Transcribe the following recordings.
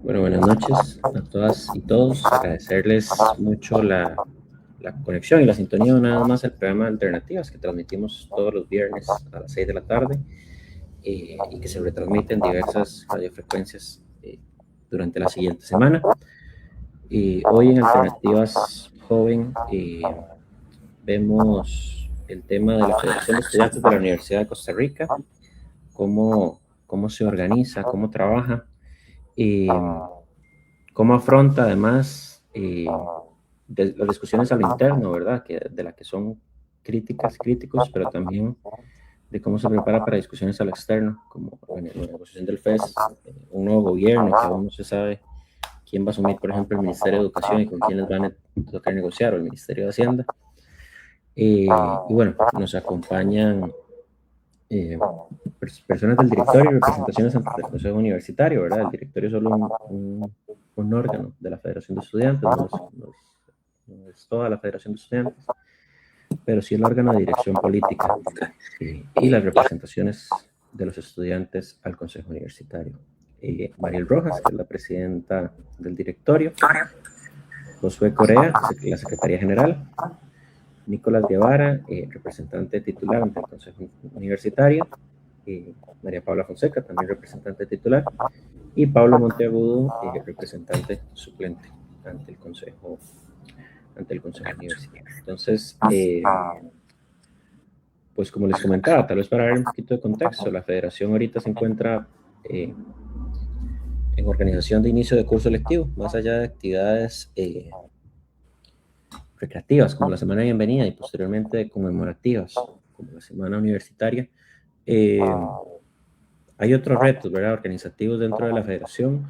Bueno, buenas noches a todas y todos. Agradecerles mucho la conexión y la sintonía una vez más al programa Alternativas que transmitimos todos los viernes a las 6 de la tarde y que se retransmite en diversas radiofrecuencias durante la siguiente semana. Hoy en Alternativas Joven vemos el tema de la Federación de Estudiantes de la Universidad de Costa Rica, cómo se organiza, cómo trabaja. Cómo afronta además de las discusiones a lo interno, ¿verdad? De las que son críticos, pero también de cómo se prepara para discusiones a lo externo, como en la negociación del FES, un nuevo gobierno que aún no se sabe quién va a asumir, por ejemplo, el Ministerio de Educación y con quiénes van a tocar negociar, o el Ministerio de Hacienda. Y bueno, nos acompañan personas del directorio y representaciones ante el Consejo Universitario, ¿verdad? El directorio es solo un órgano de la Federación de Estudiantes, no es toda la Federación de Estudiantes, pero sí el órgano de dirección política y las representaciones de los estudiantes al Consejo Universitario. Mariel Rojas, que es la presidenta del directorio, Josué Corea, la secretaria general, Nicolás Guevara, representante titular ante el Consejo Universitario, María Paula Fonseca, también representante titular, y Pablo Monteagudo, representante suplente ante el Consejo Universitario. Entonces, pues como les comentaba, tal vez para dar un poquito de contexto, la federación ahorita se encuentra en organización de inicio de curso lectivo, más allá de actividades recreativas como la Semana de Bienvenida y posteriormente conmemorativas como la Semana Universitaria. Hay otros retos, ¿verdad?, organizativos dentro de la federación,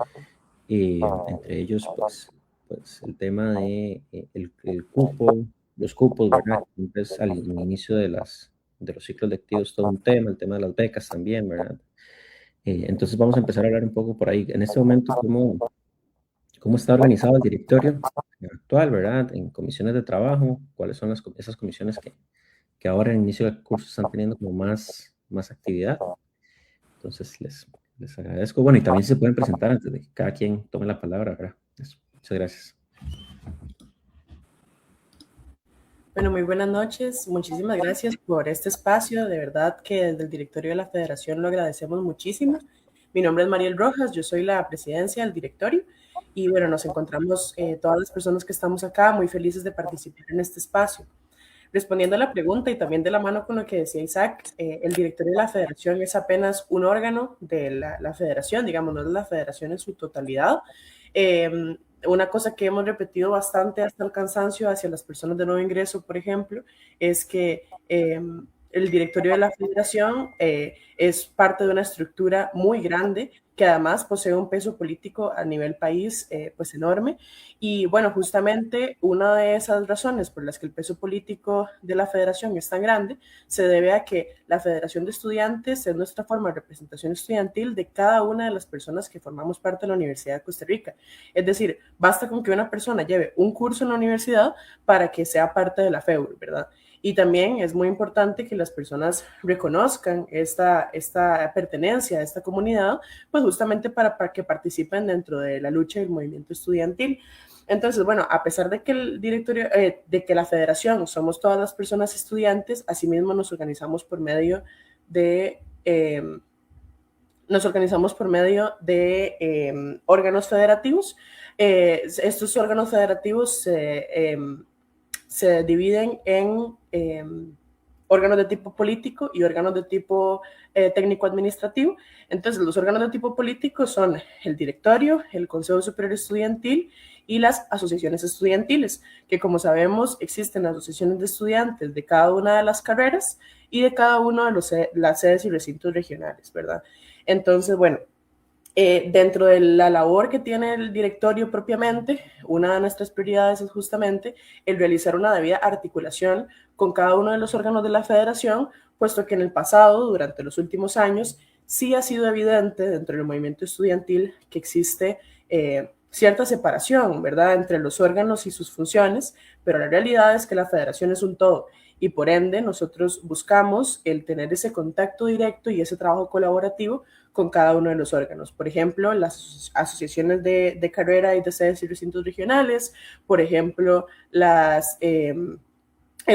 entre ellos, pues el tema de el cupo, los cupos, ¿verdad? Entonces, al inicio de los ciclos lectivos, todo un tema, el tema de las becas también, ¿verdad? Entonces, vamos a empezar a hablar un poco por ahí. En este momento, ¿cómo está organizado el directorio actual, ¿verdad? En comisiones de trabajo, ¿cuáles son esas comisiones que ahora en inicio del curso están teniendo como más actividad? Entonces, les agradezco. Bueno, y también se pueden presentar antes de que cada quien tome la palabra, ¿verdad? Eso. Muchas gracias. Bueno, muy buenas noches. Muchísimas gracias por este espacio. De verdad que desde el directorio de la Federación lo agradecemos muchísimo. Mi nombre es Mariel Rojas, yo soy la presidencia del directorio y bueno, nos encontramos todas las personas que estamos acá muy felices de participar en este espacio. Respondiendo a la pregunta y también de la mano con lo que decía Isaac, el directorio de la federación es apenas un órgano de la federación, digamos, no es la federación en su totalidad. Una cosa que hemos repetido bastante hasta el cansancio hacia las personas de nuevo ingreso, por ejemplo, es que el directorio de la federación es parte de una estructura muy grande que además posee un peso político a nivel país pues enorme. Y bueno, justamente una de esas razones por las que el peso político de la federación es tan grande se debe a que la Federación de Estudiantes es nuestra forma de representación estudiantil de cada una de las personas que formamos parte de la Universidad de Costa Rica. Es decir, basta con que una persona lleve un curso en la universidad para que sea parte de la FEUR, ¿verdad? Y también es muy importante que las personas reconozcan esta pertenencia a esta comunidad, pues justamente para que participen dentro de la lucha y el movimiento estudiantil. Entonces, bueno, a pesar de que el directorio, de que la federación somos todas las personas estudiantes, asimismo nos organizamos por medio de órganos federativos. Estos órganos federativos se dividen en órganos de tipo político y órganos de tipo técnico-administrativo. Entonces, los órganos de tipo político son el directorio, el Consejo Superior Estudiantil y las asociaciones estudiantiles, que como sabemos existen asociaciones de estudiantes de cada una de las carreras y de cada una de las sedes y recintos regionales, ¿verdad? Entonces, bueno, dentro de la labor que tiene el directorio propiamente, una de nuestras prioridades es justamente el realizar una debida articulación con cada uno de los órganos de la federación, puesto que en el pasado, durante los últimos años, sí ha sido evidente dentro del movimiento estudiantil que existe cierta separación, ¿verdad?, entre los órganos y sus funciones, pero la realidad es que la federación es un todo y por ende nosotros buscamos el tener ese contacto directo y ese trabajo colaborativo con cada uno de los órganos. Por ejemplo, las asociaciones de carrera y de sedes y recintos regionales, por ejemplo, el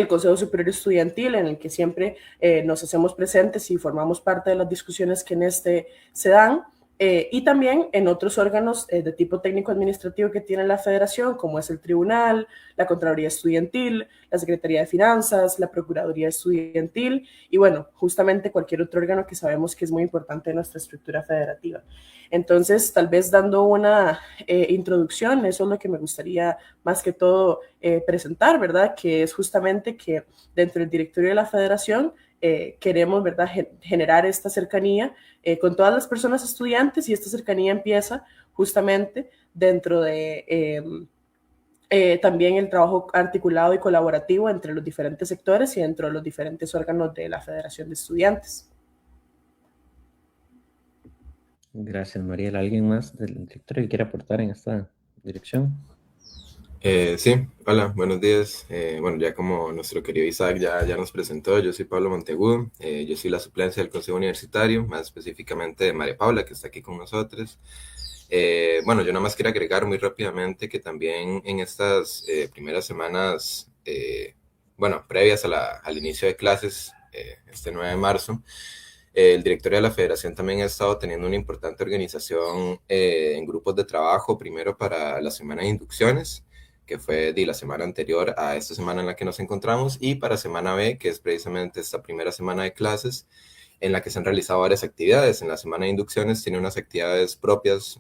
Consejo Superior Estudiantil, en el que siempre nos hacemos presentes y formamos parte de las discusiones que en este se dan, y también en otros órganos de tipo técnico-administrativo que tiene la federación, como es el tribunal, la Contraloría Estudiantil, la Secretaría de Finanzas, la Procuraduría Estudiantil y bueno, justamente cualquier otro órgano que sabemos que es muy importante en nuestra estructura federativa. Entonces, tal vez dando una introducción, eso es lo que me gustaría más que todo presentar, ¿verdad? Que es justamente que dentro del directorio de la federación queremos, ¿verdad?, generar esta cercanía con todas las personas estudiantes y esta cercanía empieza justamente dentro de también el trabajo articulado y colaborativo entre los diferentes sectores y dentro de los diferentes órganos de la Federación de Estudiantes. Gracias, Mariel. ¿Alguien más del directorio que quiera aportar en esta dirección? Sí, hola, buenos días. Bueno, ya como nuestro querido Isaac ya nos presentó, yo soy Pablo Monteagudo, yo soy la suplencia del Consejo Universitario, más específicamente de María Paula, que está aquí con nosotros. Bueno, yo nada más quería agregar muy rápidamente que también en estas primeras semanas, bueno, previas al inicio de clases, este 9 de marzo, el directorio de la federación también ha estado teniendo una importante organización en grupos de trabajo, primero para la semana de inducciones, que fue la semana anterior a esta semana en la que nos encontramos, y para semana B, que es precisamente esta primera semana de clases, en la que se han realizado varias actividades. En la semana de inducciones tiene unas actividades propias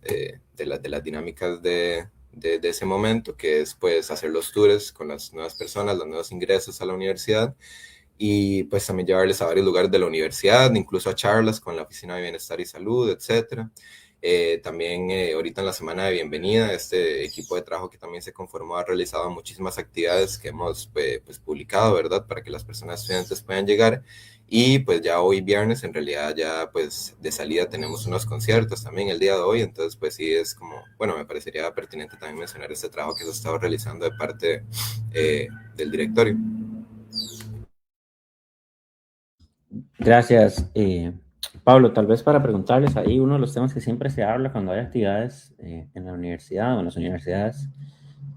de las dinámicas de ese momento, que es pues hacer los tours con las nuevas personas, los nuevos ingresos a la universidad, y pues también llevarles a varios lugares de la universidad, incluso a charlas con la Oficina de Bienestar y Salud, etcétera. También ahorita en la semana de bienvenida, este equipo de trabajo que también se conformó ha realizado muchísimas actividades que hemos pues publicado, ¿verdad? Para que las personas estudiantes puedan llegar. Y pues ya hoy viernes, en realidad ya pues de salida tenemos unos conciertos también el día de hoy, entonces pues sí es como, bueno, me parecería pertinente también mencionar este trabajo que se ha estado realizando de parte del directorio. Gracias, Pablo. Tal vez para preguntarles ahí, uno de los temas que siempre se habla cuando hay actividades en la universidad o en las universidades,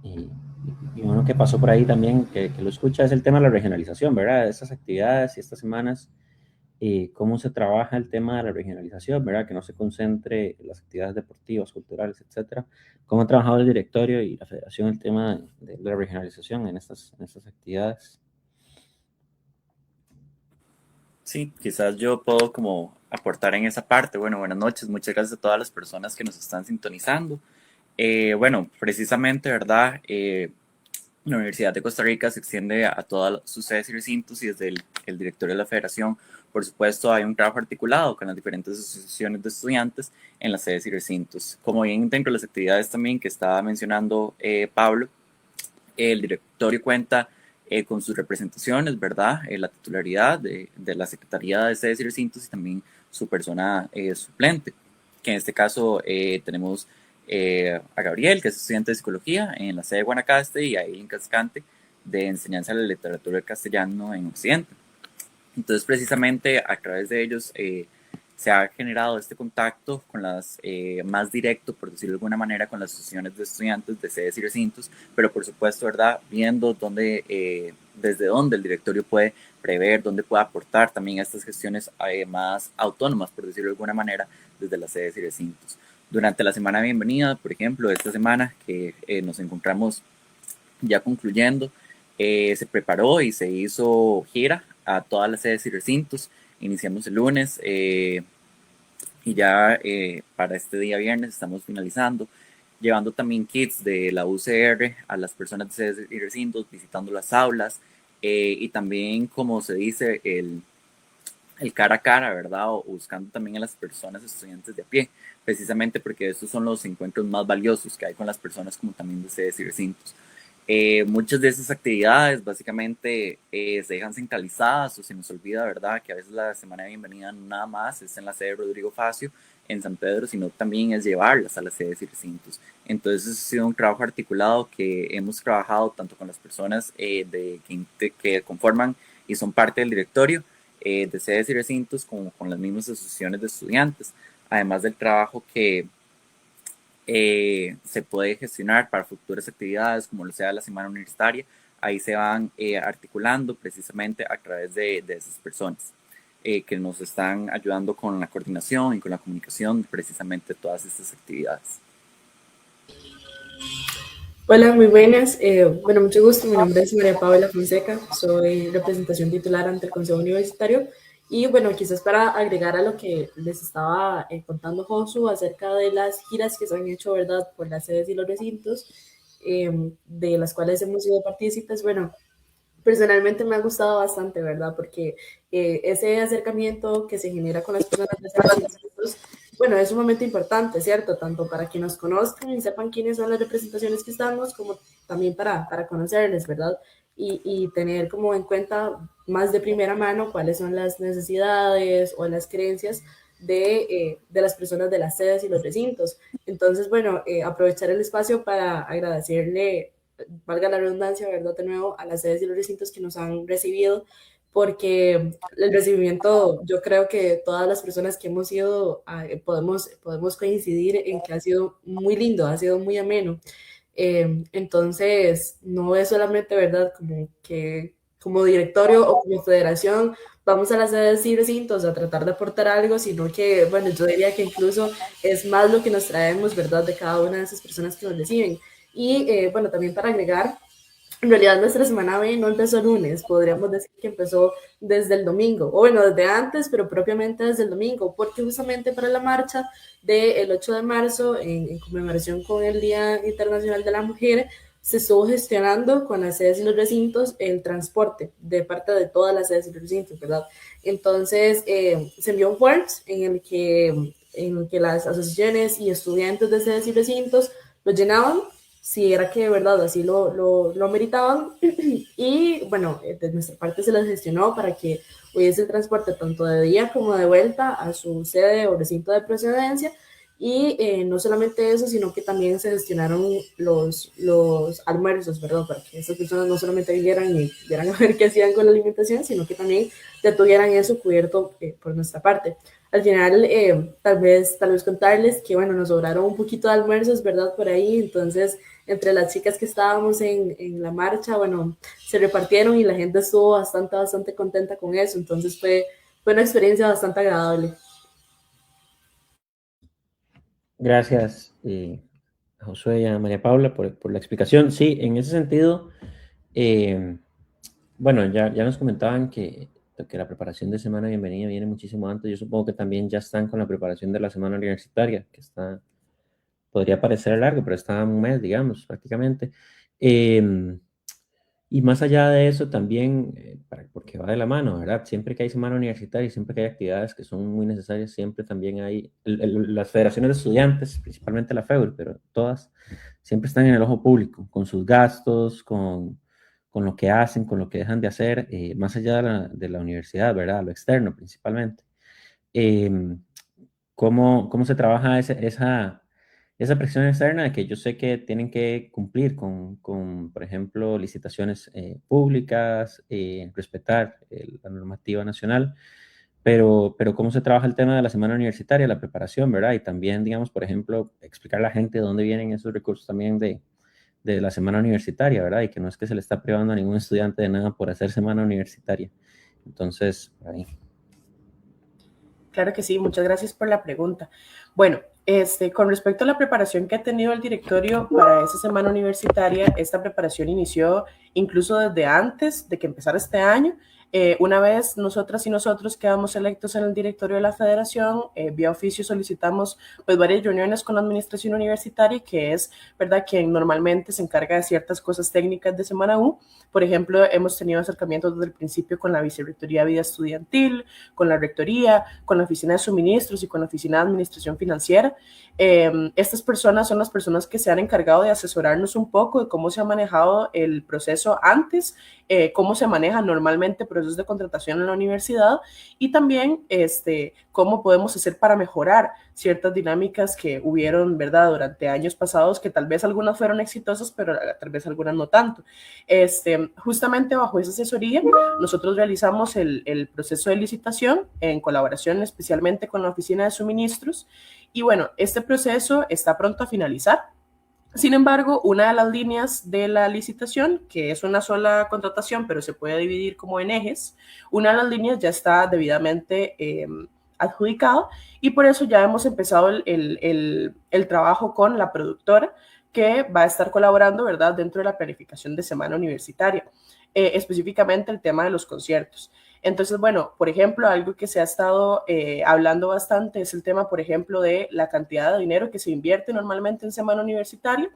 y uno que pasó por ahí también, que lo escucha, es el tema de la regionalización, ¿verdad? De estas actividades y estas semanas, cómo se trabaja el tema de la regionalización, ¿verdad? Que no se concentre en las actividades deportivas, culturales, etcétera. ¿Cómo ha trabajado el directorio y la federación el tema de la regionalización en estas actividades? Sí, quizás yo puedo como aportar en esa parte. Bueno, buenas noches, muchas gracias a todas las personas que nos están sintonizando. Bueno, precisamente, ¿verdad? La Universidad de Costa Rica se extiende a todas sus sedes y recintos y desde el directorio de la federación, por supuesto, hay un trabajo articulado con las diferentes asociaciones de estudiantes en las sedes y recintos. Como bien dentro de las actividades también que estaba mencionando Pablo, el directorio cuenta con sus representaciones, ¿verdad? La titularidad de la Secretaría de Sedes y Recintos y también su persona suplente, que en este caso tenemos a Gabriel, que es estudiante de psicología en la sede de Guanacaste, y a Eileen Cascante, de enseñanza de la literatura del castellano en Occidente. Entonces, precisamente a través de ellos se ha generado este contacto con las más directo, por decirlo de alguna manera, con las asociaciones de estudiantes de sedes y recintos, pero por supuesto, ¿verdad? Viendo dónde, desde dónde el directorio puede prever, dónde puede aportar también a estas gestiones más autónomas, por decirlo de alguna manera, desde las sedes y recintos. Durante la semana de bienvenida, por ejemplo, esta semana que nos encontramos ya concluyendo, se preparó y se hizo gira a todas las sedes y recintos. Iniciamos el lunes y ya para este día viernes estamos finalizando, llevando también kits de la UCR a las personas de sedes y recintos, visitando las aulas y también, como se dice, el cara a cara, ¿verdad? O buscando también a las personas estudiantes de a pie, precisamente porque estos son los encuentros más valiosos que hay con las personas como también de sedes y recintos. Muchas de esas actividades básicamente se dejan centralizadas o se nos olvida, ¿verdad? Que a veces la semana de bienvenida no nada más es en la sede de Rodrigo Facio en San Pedro, sino también es llevarlas a las sedes y recintos. Entonces ha sido un trabajo articulado que hemos trabajado tanto con las personas que conforman y son parte del directorio de sedes y recintos con las mismas asociaciones de estudiantes, además del trabajo que se puede gestionar para futuras actividades como lo sea la semana universitaria. Ahí se van articulando precisamente a través de esas personas que nos están ayudando con la coordinación y con la comunicación precisamente de todas estas actividades. Hola, muy buenas. Bueno, mucho gusto. Mi nombre es María Paula Fonseca. Soy representación titular ante el Consejo Universitario. Y bueno, quizás para agregar a lo que les estaba contando Josu acerca de las giras que se han hecho, ¿verdad?, por las sedes y los recintos, de las cuales hemos sido partícipes. Bueno, personalmente me ha gustado bastante, ¿verdad? Porque ese acercamiento que se genera con las personas de sedes, bueno, es sumamente importante, ¿cierto? Tanto para que nos conozcan y sepan quiénes son las representaciones que estamos, como también para conocerles, ¿verdad? Y tener como en cuenta más de primera mano cuáles son las necesidades o las creencias de las personas de las sedes y los recintos. Entonces, bueno, aprovechar el espacio para agradecerle, valga la redundancia, ¿verdad?, de nuevo, a las sedes y los recintos que nos han recibido, porque el recibimiento, yo creo que todas las personas que hemos ido, podemos coincidir en que ha sido muy lindo, ha sido muy ameno. Entonces, no es solamente, ¿verdad?, como que como directorio o como federación vamos a las sedes y recintos a tratar de aportar algo, sino que, bueno, yo diría que incluso es más lo que nos traemos, ¿verdad?, de cada una de esas personas que nos reciben. Y bueno, también para agregar, en realidad nuestra semana B no empezó el lunes, podríamos decir que empezó desde el domingo, o bueno, desde antes, pero propiamente desde el domingo, porque justamente para la marcha del 8 de marzo, en conmemoración con el Día Internacional de la Mujer, se estuvo gestionando con las sedes y los recintos el transporte de parte de todas las sedes y los recintos, ¿verdad? Entonces, se envió un Forms en el que las asociaciones y estudiantes de sedes y recintos lo llenaban, si era que de verdad así lo meritaban, y bueno, de nuestra parte se les gestionó para que hubiese el transporte tanto de día como de vuelta a su sede o recinto de procedencia, y no solamente eso, sino que también se gestionaron los almuerzos, ¿verdad?, para que esas personas no solamente vinieran y vieran a ver qué hacían con la alimentación, sino que también ya tuvieran eso cubierto por nuestra parte. Al final, tal vez contarles que, bueno, nos sobraron un poquito de almuerzos, ¿verdad?, por ahí. Entonces, entre las chicas que estábamos en la marcha, bueno, se repartieron y la gente estuvo bastante contenta con eso. Entonces, fue una experiencia bastante agradable. Gracias, a Josué y a María Paula por la explicación. Sí, en ese sentido, bueno, ya nos comentaban que la preparación de Semana Bienvenida viene muchísimo antes. Yo supongo que también ya están con la preparación de la Semana Universitaria, que podría parecer largo, pero está un mes, digamos, prácticamente. Y más allá de eso, también, porque va de la mano, ¿verdad? Siempre que hay semana universitaria, siempre que hay actividades que son muy necesarias, siempre también hay las federaciones de estudiantes, principalmente la FEUR, pero todas siempre están en el ojo público, con sus gastos, con lo que hacen, con lo que dejan de hacer, más allá de la universidad, ¿verdad? Lo externo, principalmente. ¿Cómo se trabaja esa presión externa de que yo sé que tienen que cumplir con por ejemplo, licitaciones públicas, respetar la normativa nacional, pero cómo se trabaja el tema de la semana universitaria, la preparación, ¿verdad? Y también, digamos, por ejemplo, explicar a la gente de dónde vienen esos recursos también de la semana universitaria, ¿verdad? Y que no es que se le está privando a ningún estudiante de nada por hacer semana universitaria. Entonces, ahí. Claro que sí, muchas gracias por la pregunta. Bueno, con respecto a la preparación que ha tenido el directorio para esa semana universitaria, esta preparación inició incluso desde antes de que empezara este año. Una vez nosotras y nosotros quedamos electos en el directorio de la federación, vía oficio solicitamos pues varias reuniones con la administración universitaria, que es, ¿verdad?, quien normalmente se encarga de ciertas cosas técnicas de Semana U. Por ejemplo, hemos tenido acercamientos desde el principio con la Vicerrectoría de Vida Estudiantil, con la Rectoría, con la Oficina de Suministros y con la Oficina de Administración Financiera. Estas personas son las personas que se han encargado de asesorarnos un poco de cómo se ha manejado el proceso antes, cómo se maneja normalmente procesos de contratación en la universidad y también cómo podemos hacer para mejorar ciertas dinámicas que hubieron, ¿verdad?, durante años pasados, que tal vez algunas fueron exitosas, pero tal vez algunas no tanto. Justamente bajo esa asesoría, nosotros realizamos el proceso de licitación en colaboración especialmente con la Oficina de Suministros y bueno, este proceso está pronto a finalizar. Sin embargo, una de las líneas de la licitación, que es una sola contratación, pero se puede dividir como en ejes, una de las líneas ya está debidamente adjudicada y por eso ya hemos empezado el trabajo con la productora que va a estar colaborando, ¿verdad?, dentro de la planificación de semana universitaria, específicamente el tema de los conciertos. Entonces, bueno, por ejemplo, algo que se ha estado hablando bastante es el tema, por ejemplo, de la cantidad de dinero que se invierte normalmente en semana universitaria.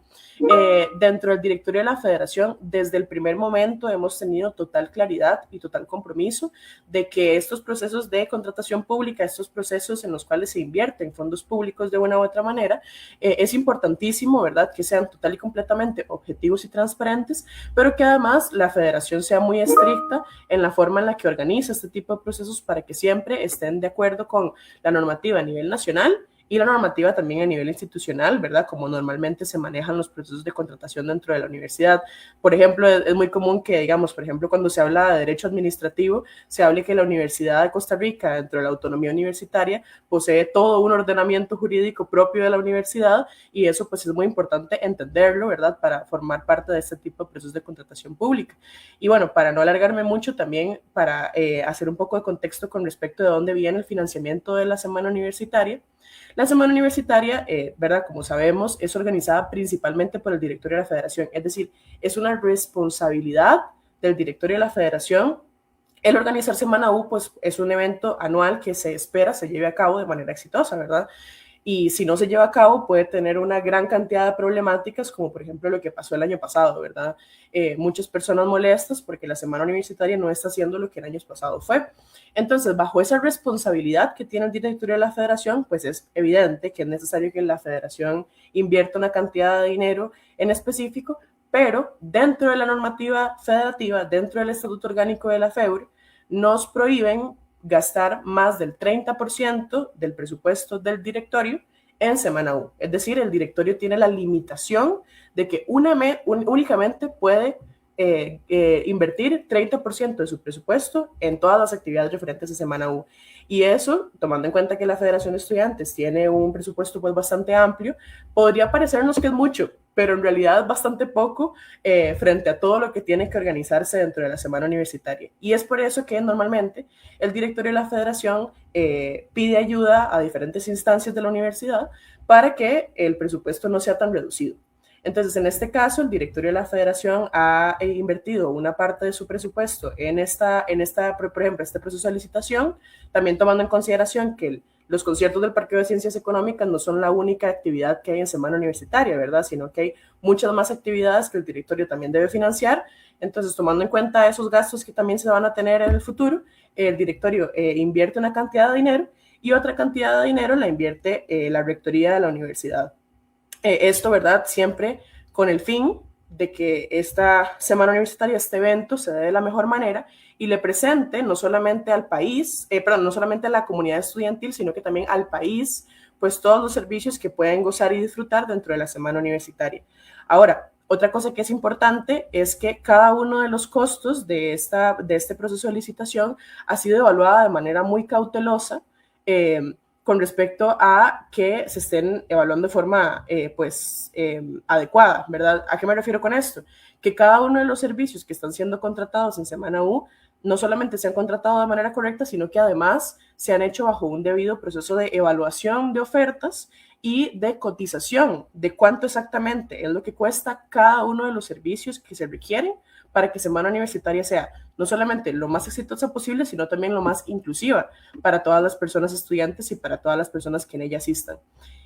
Dentro del directorio de la federación, desde el primer momento hemos tenido total claridad y total compromiso de que estos procesos de contratación pública, estos procesos en los cuales se invierten fondos públicos de una u otra manera, es importantísimo, ¿verdad?, que sean total y completamente objetivos y transparentes, pero que además la federación sea muy estricta en la forma en la que organiza este tipo de procesos para que siempre estén de acuerdo con la normativa a nivel nacional y la normativa también a nivel institucional, ¿verdad? Como normalmente se manejan los procesos de contratación dentro de la universidad. Por ejemplo, es muy común que, digamos, por ejemplo, cuando se habla de derecho administrativo, se hable que la Universidad de Costa Rica, dentro de la autonomía universitaria, posee todo un ordenamiento jurídico propio de la universidad y eso pues es muy importante entenderlo, ¿verdad? Para formar parte de este tipo de procesos de contratación pública. Y bueno, para no alargarme mucho, también para hacer un poco de contexto con respecto de dónde viene el financiamiento de la semana universitaria. La semana universitaria, ¿verdad?, como sabemos, es organizada principalmente por el directorio de la federación, es decir, es una responsabilidad del directorio de la federación. El organizar Semana U, pues, es un evento anual que se espera se lleve a cabo de manera exitosa, ¿verdad? Y si no se lleva a cabo puede tener una gran cantidad de problemáticas, como por ejemplo lo que pasó el año pasado, ¿verdad? Muchas personas molestas porque la semana universitaria no está haciendo lo que el año pasado fue. Entonces, bajo esa responsabilidad que tiene el directorio de la federación, pues es evidente que es necesario que la federación invierta una cantidad de dinero en específico, pero dentro de la normativa federativa, dentro del estatuto orgánico de la FEUR, nos prohíben gastar más del 30% del presupuesto del directorio en semana U. Es decir, el directorio tiene la limitación de que únicamente puede invertir 30% de su presupuesto en todas las actividades referentes a semana U. Y eso, tomando en cuenta que la Federación de Estudiantes tiene un presupuesto pues bastante amplio, podría parecernos que es mucho, pero en realidad es bastante poco frente a todo lo que tiene que organizarse dentro de la semana universitaria. Y es por eso que normalmente el directorio de la federación pide ayuda a diferentes instancias de la universidad para que el presupuesto no sea tan reducido. Entonces, en este caso, el directorio de la federación ha invertido una parte de su presupuesto en por ejemplo, este proceso de licitación, también tomando en consideración que los conciertos del Parqueo de Ciencias Económicas no son la única actividad que hay en semana universitaria, ¿verdad? Sino que hay muchas más actividades que el directorio también debe financiar. Entonces, tomando en cuenta esos gastos que también se van a tener en el futuro, el directorio invierte una cantidad de dinero y otra cantidad de dinero la invierte la rectoría de la universidad. Esto, ¿verdad?, siempre con el fin de que esta semana universitaria, este evento, se dé de la mejor manera y le presente no solamente al país, no solamente a la comunidad estudiantil, sino que también al país, pues todos los servicios que pueden gozar y disfrutar dentro de la semana universitaria. Ahora, otra cosa que es importante es que cada uno de los costos de este proceso de licitación ha sido evaluada de manera muy cautelosa, con respecto a que se estén evaluando de forma adecuada, ¿verdad? ¿A qué me refiero con esto? Que cada uno de los servicios que están siendo contratados en Semana U no solamente se han contratado de manera correcta, sino que además se han hecho bajo un debido proceso de evaluación de ofertas y de cotización de cuánto exactamente es lo que cuesta cada uno de los servicios que se requieren para que Semana Universitaria sea no solamente lo más exitosa posible, sino también lo más inclusiva para todas las personas estudiantes y para todas las personas que en ella asistan.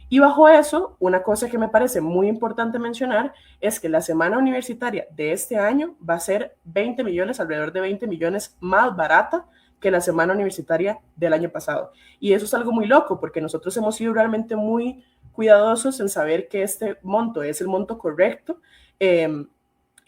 Y bajo eso, una cosa que me parece muy importante mencionar es que la semana universitaria de este año va a ser 20 millones, alrededor de 20 millones más barata que la semana universitaria del año pasado. Y eso es algo muy loco, porque nosotros hemos sido realmente muy cuidadosos en saber que este monto es el monto correcto,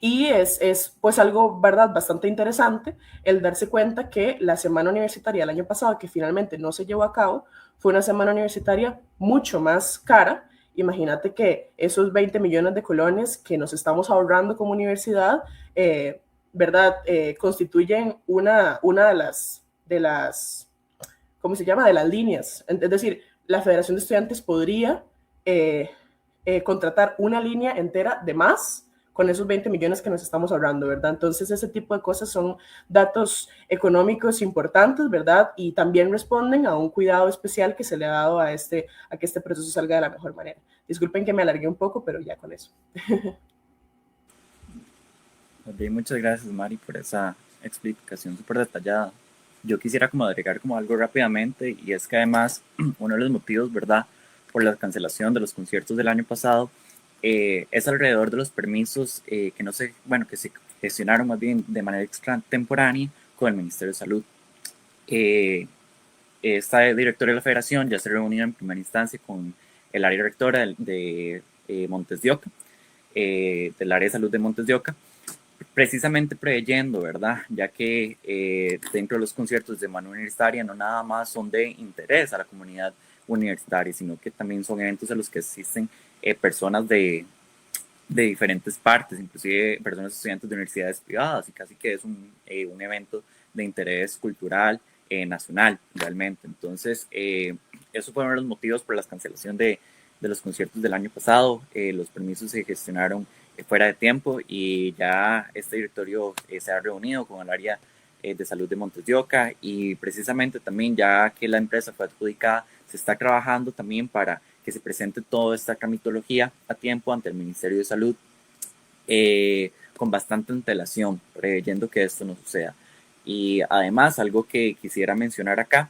Y es pues algo, ¿verdad?, bastante interesante el darse cuenta que la semana universitaria del año pasado, que finalmente no se llevó a cabo, fue una semana universitaria mucho más cara. Imagínate que esos 20 millones de colones que nos estamos ahorrando como universidad, ¿verdad?, constituyen una de las, ¿cómo se llama?, de las líneas. Es decir, la Federación de Estudiantes podría contratar una línea entera de más con esos 20 millones que nos estamos ahorrando, ¿verdad? Entonces, ese tipo de cosas son datos económicos importantes, ¿verdad? Y también responden a un cuidado especial que se le ha dado a que este proceso salga de la mejor manera. Disculpen que me alargué un poco, pero ya con eso. Bien, muchas gracias, Mari, por esa explicación súper detallada. Yo quisiera como agregar como algo rápidamente, y es que además uno de los motivos, ¿verdad?, por la cancelación de los conciertos del año pasado es alrededor de los permisos que no se, bueno, que se gestionaron más bien de manera extratemporánea con el Ministerio de Salud. Esta directora de la federación ya se reunió en primera instancia con el área rectora de Montes de Oca, del área de salud de Montes de Oca, precisamente preveyendo, ¿verdad? Ya que dentro de los conciertos de manera universitaria no nada más son de interés a la comunidad universitaria, sino que también son eventos a los que asisten personas de diferentes partes, inclusive personas estudiantes de universidades privadas, y casi que es un evento de interés cultural nacional, realmente. Entonces, esos fueron los motivos por la cancelación de los conciertos del año pasado. Los permisos se gestionaron fuera de tiempo, y ya este directorio se ha reunido con el área de salud de Montes de Oca, y precisamente también, ya que la empresa fue adjudicada, se está trabajando también para que se presente toda esta tramitología a tiempo ante el Ministerio de Salud, con bastante antelación, preveyendo que esto no suceda. Y además, algo que quisiera mencionar acá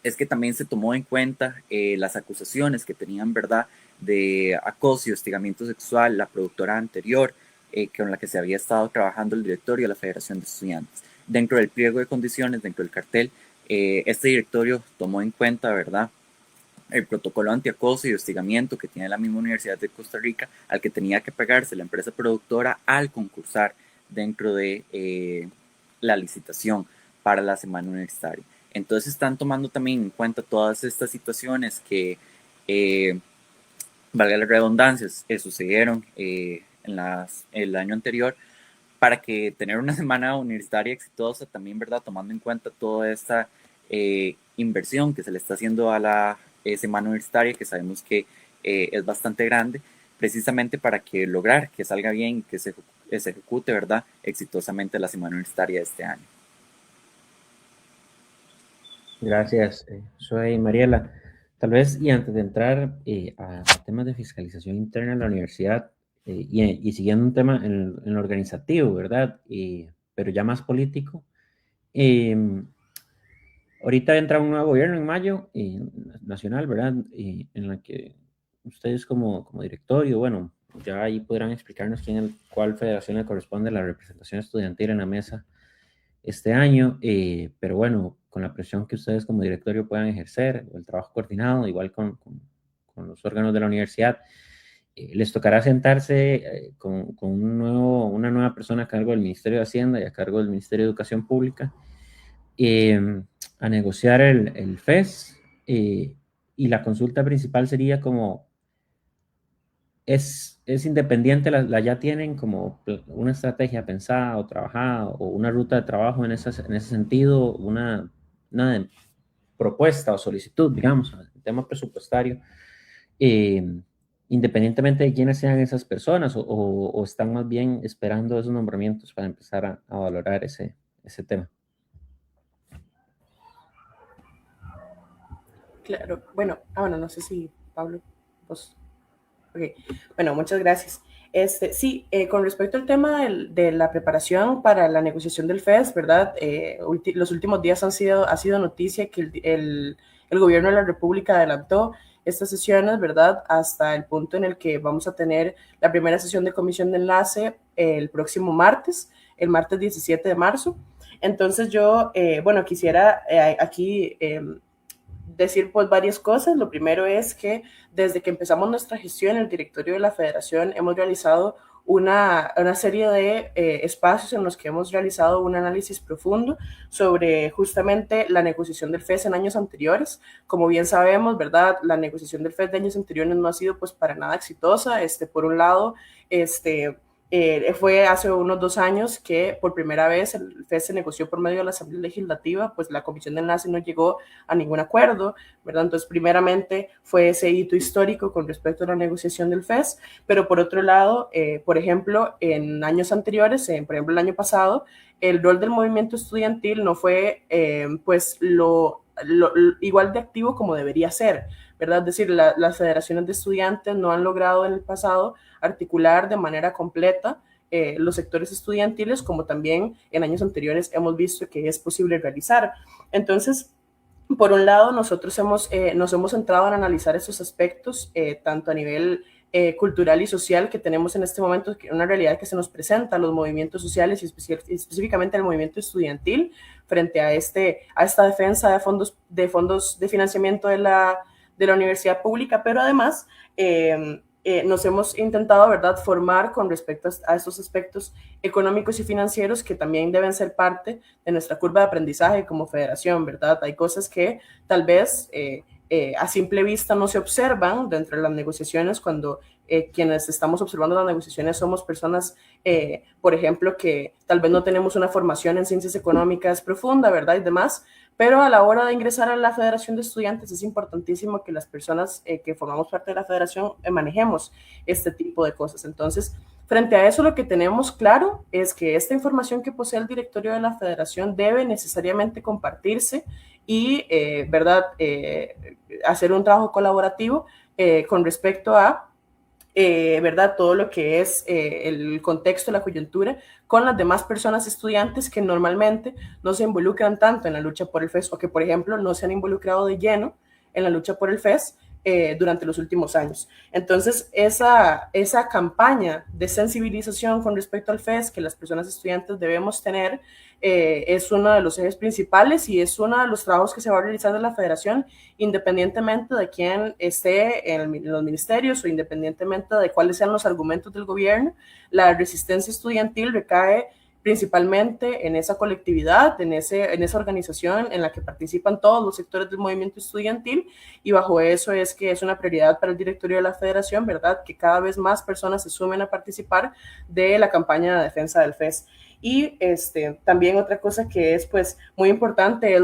es que también se tomó en cuenta las acusaciones que tenían, ¿verdad?, de acoso y hostigamiento sexual la productora anterior con la que se había estado trabajando el directorio de la Federación de Estudiantes. Dentro del pliego de condiciones, dentro del cartel, este directorio tomó en cuenta, ¿verdad?, el protocolo antiacoso y hostigamiento que tiene la misma Universidad de Costa Rica, al que tenía que pegarse la empresa productora al concursar dentro de la licitación para la semana universitaria. Entonces están tomando también en cuenta todas estas situaciones que, valga la redundancia, sucedieron el año anterior, para que tener una semana universitaria exitosa también, ¿verdad?, tomando en cuenta toda esta inversión que se le está haciendo a la semana universitaria, que sabemos que es bastante grande, precisamente para que lograr que salga bien, que se ejecute, ¿verdad?, exitosamente la semana universitaria de este año. Gracias, soy Mariela. Tal vez, y antes de entrar a temas de fiscalización interna en la universidad, y siguiendo un tema en lo organizativo, ¿verdad? Pero ya más político. Ahorita entra un nuevo gobierno en mayo, nacional, ¿verdad? En la que ustedes como directorio, bueno, ya ahí podrán explicarnos cuál federación le corresponde la representación estudiantil en la mesa este año, pero bueno, con la presión que ustedes como directorio puedan ejercer, el trabajo coordinado, igual con los órganos de la universidad, les tocará sentarse con una nueva persona a cargo del Ministerio de Hacienda y a cargo del Ministerio de Educación Pública, a negociar el FES, y la consulta principal sería como, es independiente, la ya tienen como una estrategia pensada o trabajada, o una ruta de trabajo en ese sentido, una propuesta o solicitud, digamos, el tema presupuestario, independientemente de quiénes sean esas personas, o están más bien esperando esos nombramientos para empezar a valorar ese tema. Claro, bueno, no sé si Pablo, vos. Ok, bueno, muchas gracias. Sí, con respecto al tema de la preparación para la negociación del FES, ¿verdad? Los últimos días ha sido noticia que el gobierno de la República adelantó estas sesiones, ¿verdad?, hasta el punto en el que vamos a tener la primera sesión de comisión de enlace el próximo martes, el martes 17 de marzo. Entonces yo, bueno, quisiera aquí decir pues varias cosas. Lo primero es que desde que empezamos nuestra gestión, el directorio de la Federación hemos realizado una serie de espacios en los que hemos realizado un análisis profundo sobre justamente la negociación del FES en años anteriores. Como bien sabemos, ¿verdad? La negociación del FES de años anteriores no ha sido pues para nada exitosa. Por un lado, fue hace unos 2 años que por primera vez el FES se negoció por medio de la Asamblea Legislativa, pues la Comisión de Enlace no llegó a ningún acuerdo, ¿verdad? Entonces, primeramente fue ese hito histórico con respecto a la negociación del FES, pero por otro lado, por ejemplo, en años anteriores, por ejemplo, el año pasado, el rol del movimiento estudiantil no fue pues lo igual de activo como debería ser, ¿verdad? Es decir, las federaciones de estudiantes no han logrado en el pasado articular de manera completa los sectores estudiantiles, como también en años anteriores hemos visto que es posible realizar. Entonces, por un lado, nosotros nos hemos centrado en analizar esos aspectos, tanto a nivel cultural y social que tenemos en este momento, que una realidad que se nos presenta a los movimientos sociales y específicamente al movimiento estudiantil frente a esta defensa de fondos de financiamiento de la universidad pública, pero además nos hemos intentado, ¿verdad?, formar con respecto a estos aspectos económicos y financieros que también deben ser parte de nuestra curva de aprendizaje como federación, ¿verdad? Hay cosas que tal vez a simple vista no se observan dentro de las negociaciones cuando quienes estamos observando las negociaciones somos personas, por ejemplo, que tal vez no tenemos una formación en ciencias económicas profunda, ¿verdad? Y demás, pero a la hora de ingresar a la Federación de Estudiantes es importantísimo que las personas que formamos parte de la federación manejemos este tipo de cosas. Entonces, frente a eso, lo que tenemos claro es que esta información que posee el directorio de la federación debe necesariamente compartirse y, ¿verdad?, hacer un trabajo colaborativo con respecto a ¿verdad? Todo lo que es el contexto, la coyuntura, con las demás personas estudiantes que normalmente no se involucran tanto en la lucha por el FES o que, por ejemplo, no se han involucrado de lleno en la lucha por el FES durante los últimos años. Entonces, esa campaña de sensibilización con respecto al FES que las personas estudiantes debemos tener es uno de los ejes principales y es uno de los trabajos que se va a realizar de la federación, independientemente de quién esté en los ministerios o independientemente de cuáles sean los argumentos del gobierno. La resistencia estudiantil recae principalmente en esa colectividad, en esa organización en la que participan todos los sectores del movimiento estudiantil, y bajo eso es que es una prioridad para el directorio de la federación, ¿verdad?, que cada vez más personas se sumen a participar de la campaña de defensa del FES. Y también otra cosa que es pues muy importante es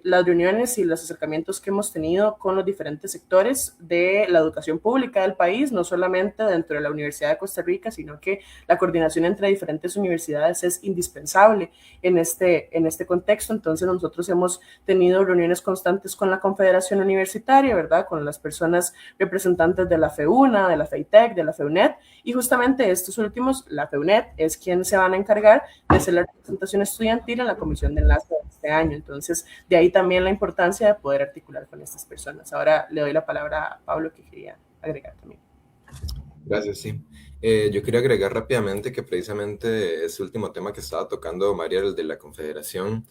las reuniones y los acercamientos que hemos tenido con los diferentes sectores de la educación pública del país, no solamente dentro de la Universidad de Costa Rica, sino que la coordinación entre diferentes universidades es indispensable en este contexto. Entonces nosotros hemos tenido reuniones constantes con la Confederación Universitaria, ¿verdad?, con las personas representantes de la FEUNA, de la FEITEC, de la FEUNET, y justamente estos últimos, la FEUNET, es quien se van a encargar de hacer la representación estudiantil en la comisión de enlace de este año. Entonces, de ahí también la importancia de poder articular con estas personas. Ahora le doy la palabra a Pablo, que quería agregar también. Gracias, sí. Yo quería agregar rápidamente que precisamente ese último tema que estaba tocando Mariel de la Confederación,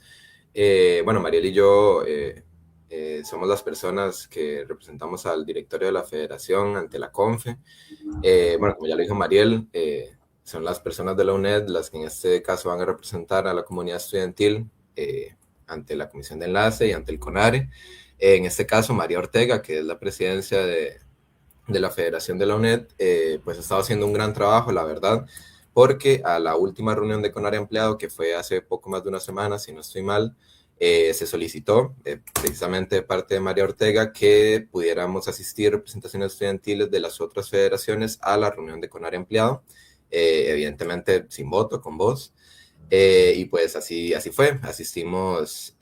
bueno, Mariel y yo somos las personas que representamos al directorio de la Federación ante la CONFE. Bueno, como ya lo dijo Mariel, son las personas de la UNED las que en este caso van a representar a la comunidad estudiantil ante la Comisión de Enlace y ante el CONARE. En este caso, María Ortega, que es la presidencia de la Federación de la UNED, pues ha estado haciendo un gran trabajo, la verdad, porque a la última reunión de CONARE Empleado, que fue hace poco más de una semana, si no estoy mal, se solicitó precisamente de parte de María Ortega que pudiéramos asistir representaciones estudiantiles de las otras federaciones a la reunión de CONARE Empleado, evidentemente sin voto, con voz. Y pues así fue. Asistimos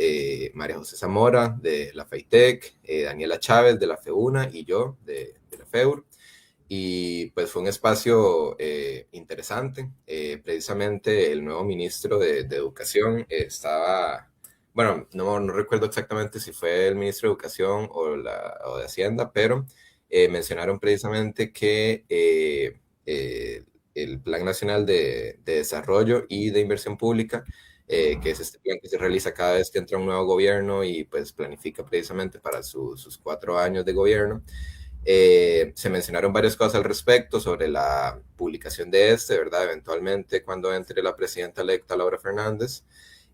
María José Zamora de la FEITEC, Daniela Chávez de la FEUNA y yo de la FEUR. Y pues fue un espacio interesante. Precisamente el nuevo ministro de Educación estaba, bueno, no recuerdo exactamente si fue el ministro de Educación o de Hacienda, pero mencionaron precisamente que el Plan Nacional de Desarrollo y de Inversión Pública que es este plan que se realiza cada vez que entra un nuevo gobierno y pues planifica precisamente para sus 4 años de gobierno. Se mencionaron varias cosas al respecto sobre la publicación de ¿verdad? Eventualmente cuando entre la presidenta electa Laura Fernández.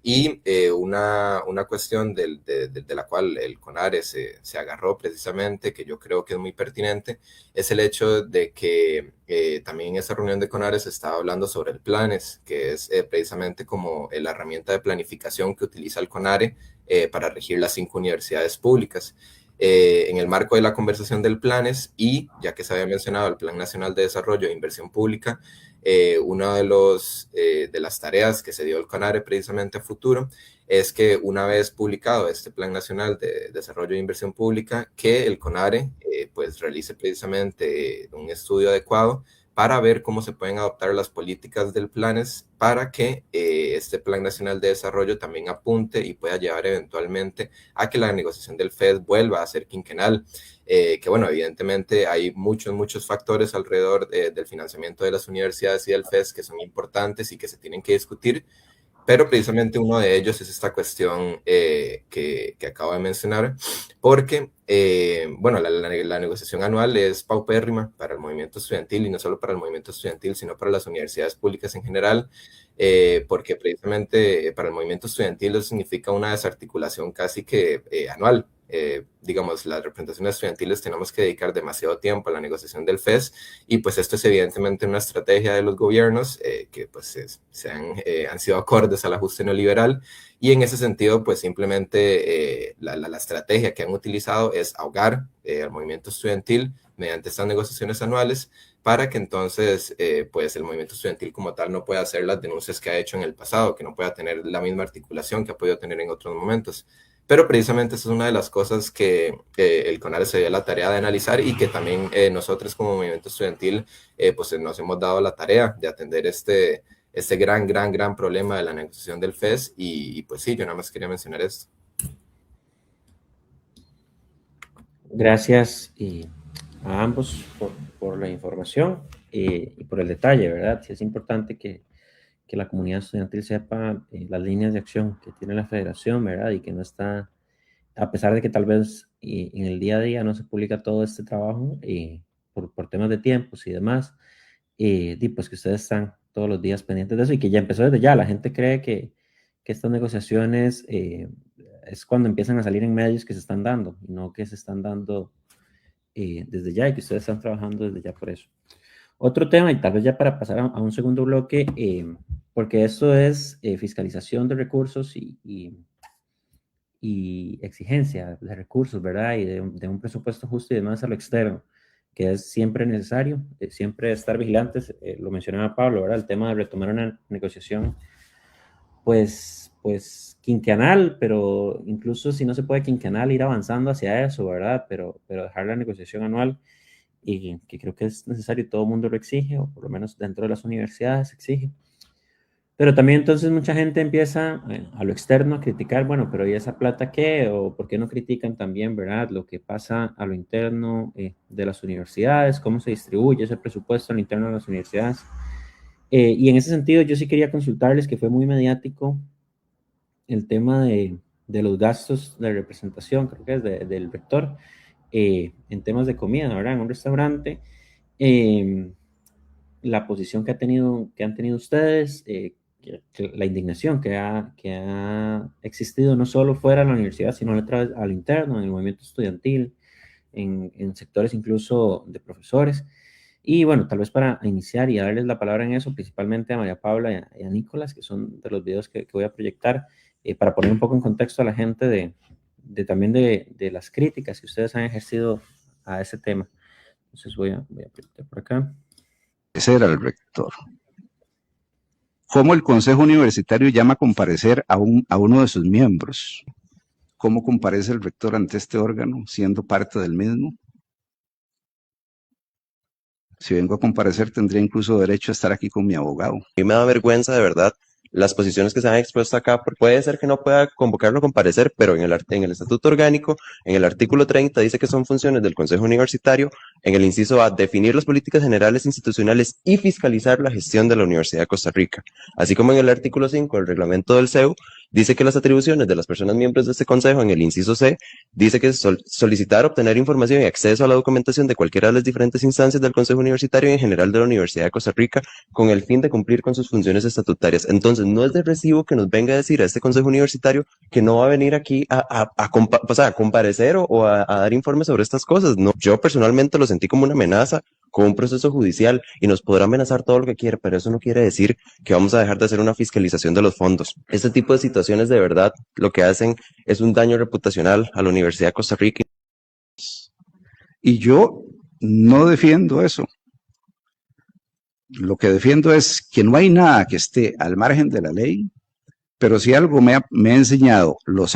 Y una cuestión de la cual el CONARE se agarró precisamente, que yo creo que es muy pertinente, es el hecho de que también en esa reunión de CONARE se estaba hablando sobre el PLANES, que es precisamente como la herramienta de planificación que utiliza el CONARE para regir las 5 universidades públicas. En el marco de la conversación del PLANES y ya que se había mencionado el Plan Nacional de Desarrollo e Inversión Pública, una de las tareas que se dio el CONARE precisamente a futuro es que una vez publicado este Plan Nacional de Desarrollo e Inversión Pública, que el CONARE pues realice precisamente un estudio adecuado para ver cómo se pueden adoptar las políticas del PLANES para que este Plan Nacional de Desarrollo también apunte y pueda llevar eventualmente a que la negociación del FED vuelva a ser quinquenal. Que bueno, evidentemente hay muchos factores alrededor del financiamiento de las universidades y del FES que son importantes y que se tienen que discutir, pero precisamente uno de ellos es esta cuestión que acabo de mencionar, porque, bueno, la negociación anual es paupérrima para el movimiento estudiantil, y no solo para el movimiento estudiantil, sino para las universidades públicas en general, porque precisamente para el movimiento estudiantil eso significa una desarticulación casi que anual. Digamos, las representaciones estudiantiles tenemos que dedicar demasiado tiempo a la negociación del FES, y pues esto es evidentemente una estrategia de los gobiernos que pues han sido acordes al ajuste neoliberal, y en ese sentido pues simplemente la estrategia que han utilizado es ahogar al movimiento estudiantil mediante estas negociaciones anuales, para que entonces pues el movimiento estudiantil como tal no pueda hacer las denuncias que ha hecho en el pasado, que no pueda tener la misma articulación que ha podido tener en otros momentos. Pero precisamente esa es una de las cosas que el CONARE se dio la tarea de analizar, y que también nosotros como movimiento estudiantil pues nos hemos dado la tarea de atender este gran problema de la negociación del FES, y pues sí, yo nada más quería mencionar esto. Gracias a ambos por la información y por el detalle, ¿verdad? Sí es importante que la comunidad estudiantil sepa las líneas de acción que tiene la federación, ¿verdad? Y que no está, a pesar de que tal vez en el día a día no se publica todo este trabajo por temas de tiempos y demás, pues que ustedes están todos los días pendientes de eso, y que ya empezó desde ya. La gente cree que estas negociaciones es cuando empiezan a salir en medios que se están dando, y no que se están dando desde ya, y que ustedes están trabajando desde ya por eso. Otro tema, y tal vez ya para pasar a un segundo bloque, porque esto es fiscalización de recursos y exigencia de recursos, ¿verdad? Y de un presupuesto justo y demás a lo externo, que es siempre necesario, siempre estar vigilantes. Lo mencionaba Pablo, ¿verdad? El tema de retomar una negociación, pues quinquenal, pero incluso si no se puede quinquenal, ir avanzando hacia eso, ¿verdad? Pero dejar la negociación anual, y que creo que es necesario, todo el mundo lo exige, o por lo menos dentro de las universidades se exige. Pero también entonces mucha gente empieza a lo externo a criticar, bueno, pero ¿y esa plata qué? ¿O por qué no critican también, verdad, lo que pasa a lo interno de las universidades? ¿Cómo se distribuye ese presupuesto a lo interno de las universidades? Y en ese sentido yo sí quería consultarles, que fue muy mediático el tema de los gastos de representación, creo que es del rector, en temas de comida, ¿verdad? En un restaurante, la posición que han tenido ustedes, la indignación que ha existido no solo fuera de la universidad, sino al interno, en el movimiento estudiantil, en sectores incluso de profesores. Y bueno, tal vez para iniciar y darles la palabra en eso, principalmente a María Paula y a Nicolás, que son de los videos que voy a proyectar, para poner un poco en contexto a la gente también de las críticas que ustedes han ejercido a ese tema. Entonces voy a proyectar por acá. Ese era el rector. ¿Cómo el Consejo Universitario llama a comparecer a uno de sus miembros? ¿Cómo comparece el rector ante este órgano, siendo parte del mismo? Si vengo a comparecer, tendría incluso derecho a estar aquí con mi abogado. A mí me da vergüenza, de verdad, las posiciones que se han expuesto acá, porque puede ser que no pueda convocarlo a comparecer, pero en el estatuto orgánico, en el artículo 30, dice que son funciones del Consejo Universitario En el inciso A, definir las políticas generales institucionales y fiscalizar la gestión de la Universidad de Costa Rica. Así como en el artículo 5 del reglamento del CEU, dice que las atribuciones de las personas miembros de este consejo, en el inciso C, dice que solicitar, obtener información y acceso a la documentación de cualquiera de las diferentes instancias del Consejo Universitario y en general de la Universidad de Costa Rica con el fin de cumplir con sus funciones estatutarias. Entonces, no es de recibo que nos venga a decir a este Consejo Universitario que no va a venir aquí a comparecer o a dar informes sobre estas cosas. No, yo personalmente lo sentí como una amenaza, como un proceso judicial, y nos podrá amenazar todo lo que quiera, pero eso no quiere decir que vamos a dejar de hacer una fiscalización de los fondos. Este tipo de situaciones de verdad lo que hacen es un daño reputacional a la Universidad de Costa Rica. Y yo no defiendo eso. Lo que defiendo es que no hay nada que esté al margen de la ley, pero si algo me ha enseñado los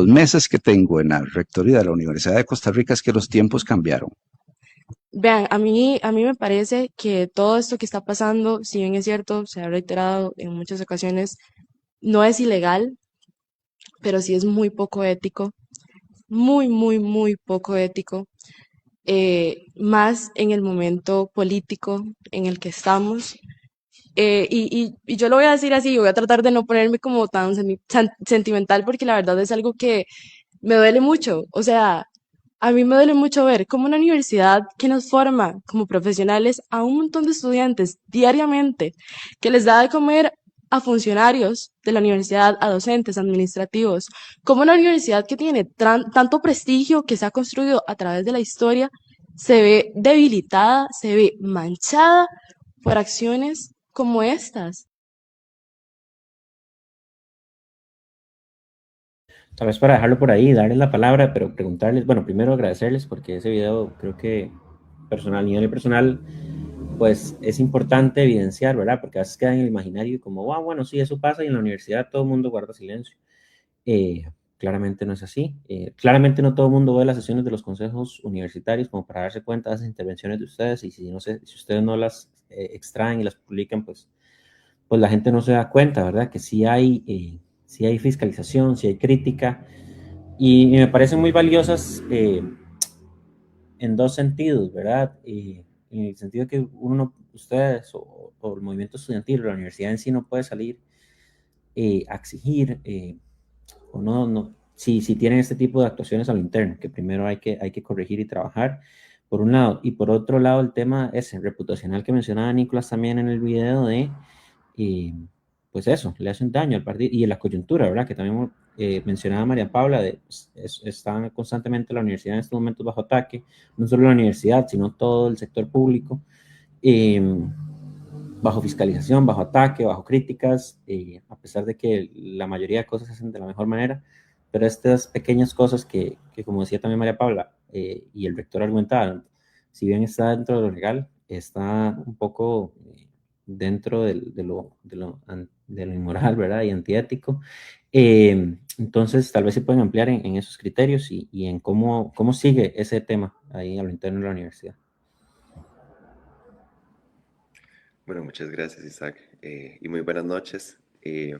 meses que tengo en la rectoría de la Universidad de Costa Rica es que los tiempos cambiaron. Vean, a mí me parece que todo esto que está pasando, si bien es cierto, se ha reiterado en muchas ocasiones, no es ilegal, pero sí es muy poco ético, muy, muy, muy poco ético, más en el momento político en el que estamos. Y yo lo voy a decir así, voy a tratar de no ponerme como tan sentimental porque la verdad es algo que me duele mucho. O sea, a mí me duele mucho ver cómo una universidad que nos forma como profesionales a un montón de estudiantes diariamente, que les da de comer a funcionarios de la universidad, a docentes, administrativos, como una universidad que tiene tanto prestigio que se ha construido a través de la historia, se ve debilitada, se ve manchada por acciones como estas. Tal vez para dejarlo por ahí, darles la palabra, pero preguntarles, bueno, primero agradecerles porque ese video creo que personal, nivel personal, pues es importante evidenciar, ¿verdad? Porque a veces queda en el imaginario como, wow, bueno, sí, eso pasa y en la universidad todo el mundo guarda silencio. Claramente no es así. Claramente no todo el mundo ve las sesiones de los consejos universitarios como para darse cuenta de esas intervenciones de ustedes y si, no sé, si ustedes no las extraen y las publican, pues la gente no se da cuenta, ¿verdad? Que sí hay fiscalización, sí hay crítica y me parecen muy valiosas en dos sentidos, ¿verdad? En el sentido que ustedes o el movimiento estudiantil o la universidad en sí no puede salir a exigir o no si tienen este tipo de actuaciones a lo interno, que primero hay que corregir y trabajar, por un lado, y por otro lado el tema ese reputacional que mencionaba Nicolás también en el video de, pues eso, le hace un daño al partido, y en la coyuntura, ¿verdad? Que también mencionaba María Paula, está constantemente la universidad en estos momentos bajo ataque, no solo la universidad, sino todo el sector público, bajo fiscalización, bajo ataque, bajo críticas, a pesar de que la mayoría de cosas se hacen de la mejor manera, pero estas pequeñas cosas que como decía también María Paula, y el rector argumentaba, si bien está dentro de lo legal, está un poco dentro de lo inmoral, ¿verdad? Y antiético. Entonces, tal vez se pueden ampliar en esos criterios y en cómo sigue ese tema ahí a lo interno de la universidad. Bueno, muchas gracias, Isaac, y muy buenas noches.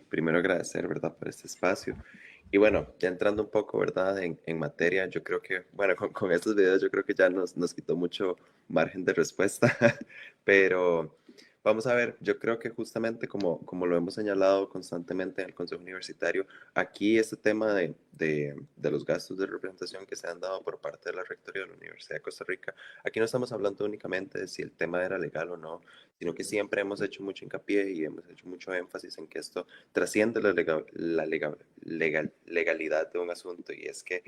Primero agradecer, ¿verdad?, por este espacio. Y bueno, ya entrando un poco, ¿verdad?, en materia, yo creo que, bueno, con estos videos yo creo que ya nos quitó mucho margen de respuesta, pero vamos a ver, yo creo que justamente como lo hemos señalado constantemente en el Consejo Universitario, aquí este tema de los gastos de representación que se han dado por parte de la Rectoría de la Universidad de Costa Rica, aquí no estamos hablando únicamente de si el tema era legal o no, sino que siempre hemos hecho mucho hincapié y hemos hecho mucho énfasis en que esto trasciende legalidad de un asunto, y es que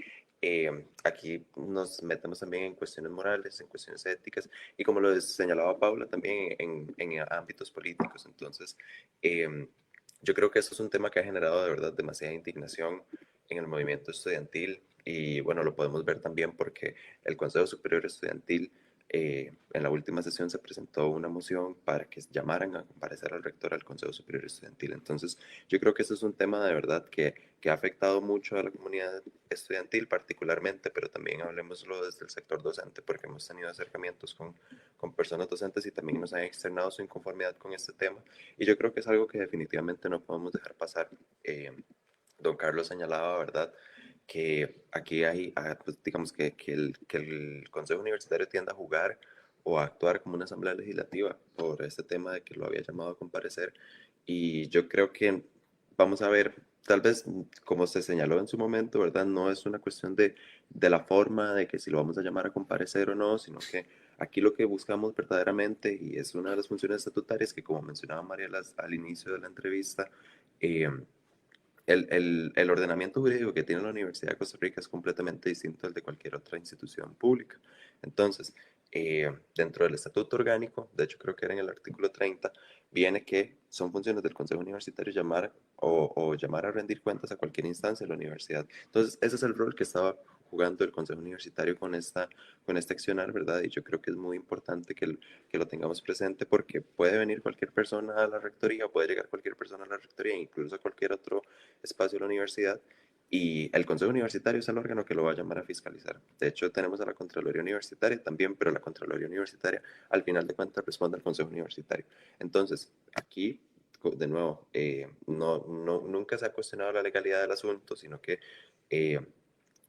aquí nos metemos también en cuestiones morales, en cuestiones éticas, y como lo señalaba Paula, también en ámbitos políticos. Entonces, yo creo que esto es un tema que ha generado de verdad demasiada indignación en el movimiento estudiantil, y bueno, lo podemos ver también porque el Consejo Superior Estudiantil en la última sesión se presentó una moción para que llamaran a comparecer al rector al Consejo Superior Estudiantil. Entonces, yo creo que eso es un tema de verdad que ha afectado mucho a la comunidad estudiantil particularmente, pero también hablemoslo desde el sector docente, porque hemos tenido acercamientos con personas docentes y también nos han externado su inconformidad con este tema. Y yo creo que es algo que definitivamente no podemos dejar pasar. Don Carlos señalaba, ¿verdad?, que aquí hay, pues, digamos que el Consejo Universitario tiende a jugar o a actuar como una asamblea legislativa por este tema de que lo había llamado a comparecer. Y yo creo que vamos a ver, tal vez como se señaló en su momento, ¿verdad? No es una cuestión de la forma de que si lo vamos a llamar a comparecer o no, sino que aquí lo que buscamos verdaderamente, y es una de las funciones estatutarias que, como mencionaba María al inicio de la entrevista, eh, el ordenamiento jurídico que tiene la Universidad de Costa Rica es completamente distinto al de cualquier otra institución pública. Entonces, dentro del estatuto orgánico, de hecho creo que era en el artículo 30, viene que son funciones del Consejo Universitario llamar o llamar a rendir cuentas a cualquier instancia de la universidad. Entonces, ese es el rol que estaba jugando el Consejo Universitario con este accionar, ¿verdad? Y yo creo que es muy importante que lo tengamos presente porque puede venir cualquier persona a la rectoría, o puede llegar cualquier persona a la rectoría, incluso a cualquier otro espacio de la universidad, y el Consejo Universitario es el órgano que lo va a llamar a fiscalizar. De hecho, tenemos a la Contraloría Universitaria también, pero la Contraloría Universitaria al final de cuentas responde al Consejo Universitario. Entonces, aquí, de nuevo, nunca se ha cuestionado la legalidad del asunto, sino que,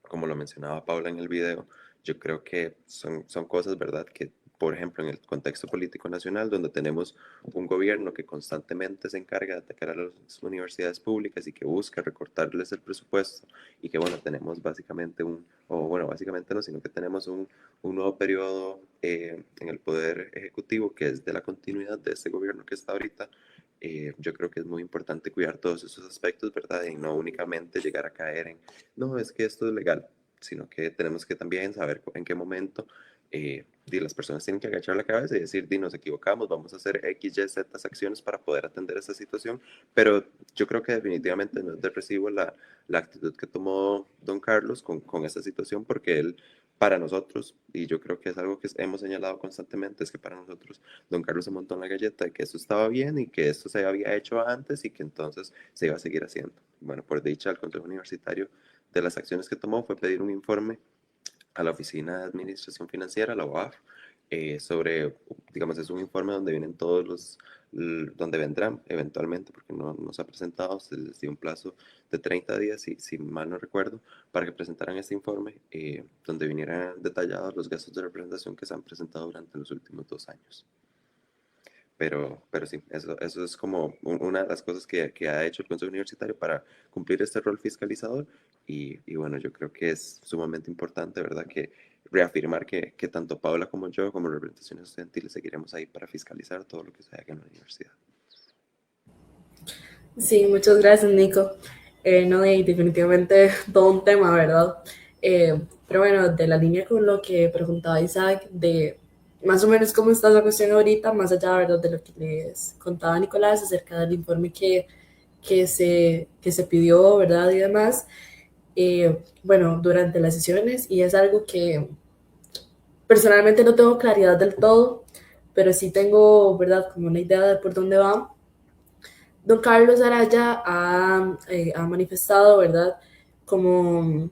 como lo mencionaba Paula en el video, yo creo que son cosas, ¿verdad?, que por ejemplo, en el contexto político nacional, donde tenemos un gobierno que constantemente se encarga de atacar a las universidades públicas y que busca recortarles el presupuesto, y que, bueno, tenemos básicamente básicamente no, sino que tenemos un nuevo periodo en el Poder Ejecutivo, que es de la continuidad de este gobierno que está ahorita. Yo creo que es muy importante cuidar todos esos aspectos, ¿verdad? Y no únicamente llegar a caer en, no, es que esto es legal, sino que tenemos que también saber en qué momento las personas tienen que agachar la cabeza y decir, nos equivocamos, vamos a hacer X, Y, Z acciones para poder atender esta situación. Pero yo creo que definitivamente no es de recibo la actitud que tomó don Carlos con esta situación, porque él, para nosotros, y yo creo que es algo que hemos señalado constantemente, es que para nosotros don Carlos se montó en la galleta de que eso estaba bien y que esto se había hecho antes y que entonces se iba a seguir haciendo. Bueno, por dicha, el Consejo Universitario, de las acciones que tomó fue pedir un informe a la Oficina de Administración Financiera, la OAF, sobre, digamos, es un informe donde vienen donde vendrán eventualmente, porque no se ha presentado, se les dio un plazo de 30 días, si mal no recuerdo, para que presentaran este informe, donde vinieran detallados los gastos de representación que se han presentado durante los últimos 2 años. Pero sí, eso es como una de las cosas que ha hecho el Consejo Universitario para cumplir este rol fiscalizador. Y bueno, yo creo que es sumamente importante, ¿verdad?, que reafirmar que tanto Paula como yo, como representaciones estudiantiles, seguiremos ahí para fiscalizar todo lo que se haga en la universidad. Sí, muchas gracias, Nico. No, y definitivamente todo un tema, ¿verdad? Pero bueno, de la línea con lo que preguntaba Isaac, de más o menos cómo está la cuestión ahorita, más allá, ¿verdad?, de lo que les contaba Nicolás acerca del informe que se pidió, ¿verdad?, y demás. Bueno, durante las sesiones, y es algo que personalmente no tengo claridad del todo, pero sí tengo, ¿verdad?, como una idea de por dónde va. Don Carlos Araya ha manifestado, ¿verdad?, como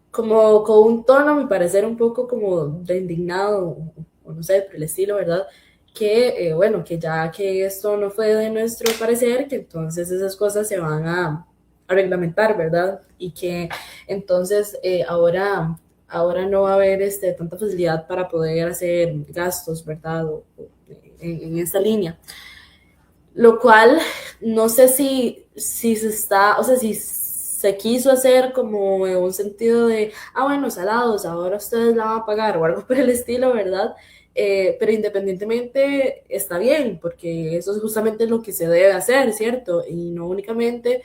con un tono, a mi parecer, un poco como de indignado, o no sé, por el estilo, ¿verdad?, que, bueno, que ya que esto no fue de nuestro parecer, que entonces esas cosas se van a reglamentar, ¿verdad?, y que entonces ahora no va a haber tanta facilidad para poder hacer gastos, ¿verdad?, en esta línea. Lo cual no sé si se está, o sea, si se quiso hacer como en un sentido de, bueno, salados, ahora ustedes la van a pagar o algo por el estilo, ¿verdad? Pero independientemente está bien, porque eso es justamente lo que se debe hacer, ¿cierto? Y no únicamente,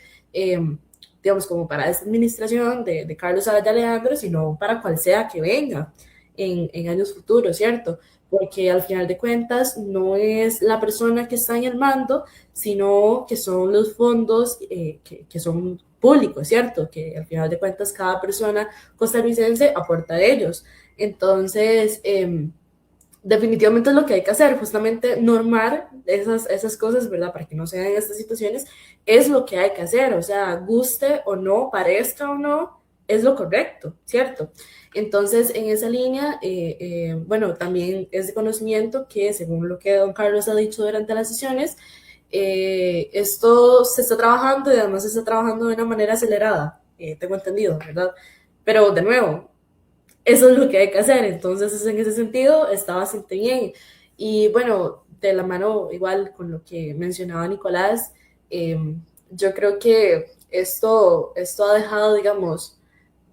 digamos, como para esta administración de Carlos Araya Alejandro, sino para cual sea que venga en años futuros, ¿cierto? Porque al final de cuentas no es la persona que está en el mando, sino que son los fondos que son públicos, ¿cierto? Que al final de cuentas cada persona costarricense aporta a ellos. Entonces, definitivamente es lo que hay que hacer, justamente normar esas cosas, ¿verdad? Para que no se den estas situaciones, es lo que hay que hacer, o sea, guste o no, parezca o no, es lo correcto, ¿cierto? Entonces, en esa línea, bueno, también es de conocimiento que, según lo que don Carlos ha dicho durante las sesiones, esto se está trabajando y además se está trabajando de una manera acelerada, tengo entendido, ¿verdad? Pero de nuevo, eso es lo que hay que hacer, entonces en ese sentido está bastante bien. Y bueno, de la mano igual con lo que mencionaba Nicolás, eh, yo creo que esto ha dejado, digamos,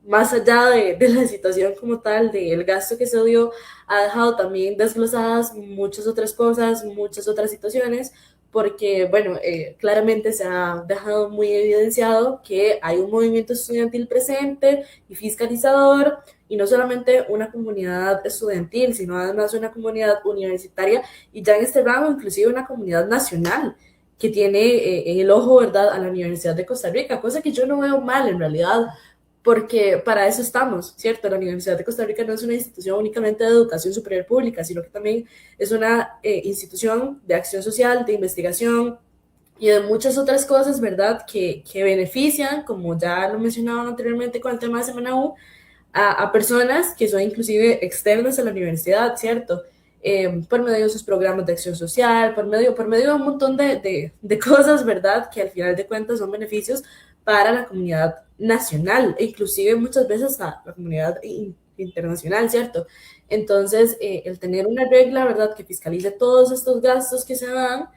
más allá de la situación como tal, del gasto que se dio, ha dejado también desglosadas muchas otras cosas, muchas otras situaciones, porque, bueno, claramente se ha dejado muy evidenciado que hay un movimiento estudiantil presente y fiscalizador, y no solamente una comunidad estudiantil, sino además una comunidad universitaria, y ya en este rango inclusive una comunidad nacional que tiene en el ojo, ¿verdad?, a la Universidad de Costa Rica, cosa que yo no veo mal en realidad, porque para eso estamos, ¿cierto? La Universidad de Costa Rica no es una institución únicamente de educación superior pública, sino que también es una institución de acción social, de investigación y de muchas otras cosas, ¿verdad? Que benefician, como ya lo mencionaban anteriormente con el tema de Semana U, a personas que son inclusive externas a la universidad, ¿cierto? Por medio de sus programas de acción social, por medio de un montón de cosas, ¿verdad? Que al final de cuentas son beneficios para la comunidad nacional e inclusive muchas veces a la comunidad internacional, ¿cierto? Entonces, el tener una regla, ¿verdad?, que fiscalice todos estos gastos que se dan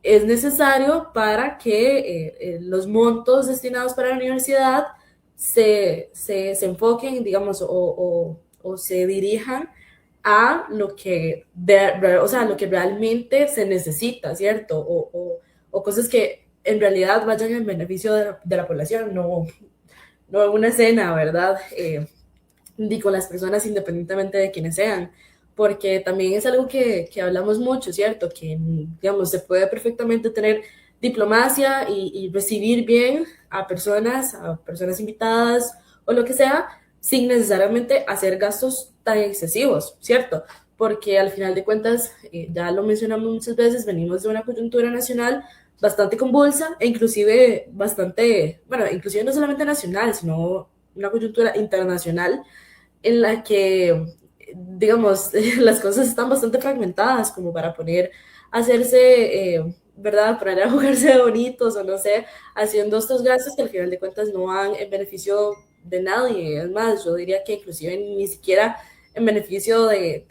es necesario para que los montos destinados para la universidad se enfoquen, digamos, o se dirijan a lo que, o sea, lo que realmente se necesita, ¿cierto? O cosas que en realidad vayan en beneficio de la población, no una escena, ¿verdad? Y con las personas independientemente de quienes sean, porque también es algo que hablamos mucho, ¿cierto? Que, digamos, se puede perfectamente tener diplomacia y recibir bien a personas invitadas o lo que sea, sin necesariamente hacer gastos tan excesivos, ¿cierto? Porque al final de cuentas, ya lo mencionamos muchas veces, venimos de una coyuntura nacional bastante convulsa e inclusive bastante, bueno, inclusive no solamente nacional, sino una coyuntura internacional en la que, digamos, las cosas están bastante fragmentadas como para poner a hacerse, ¿verdad? Para jugarse de bonitos o no sé, haciendo estos gastos que al final de cuentas no van en beneficio de nadie. Es más, yo diría que inclusive ni siquiera en beneficio de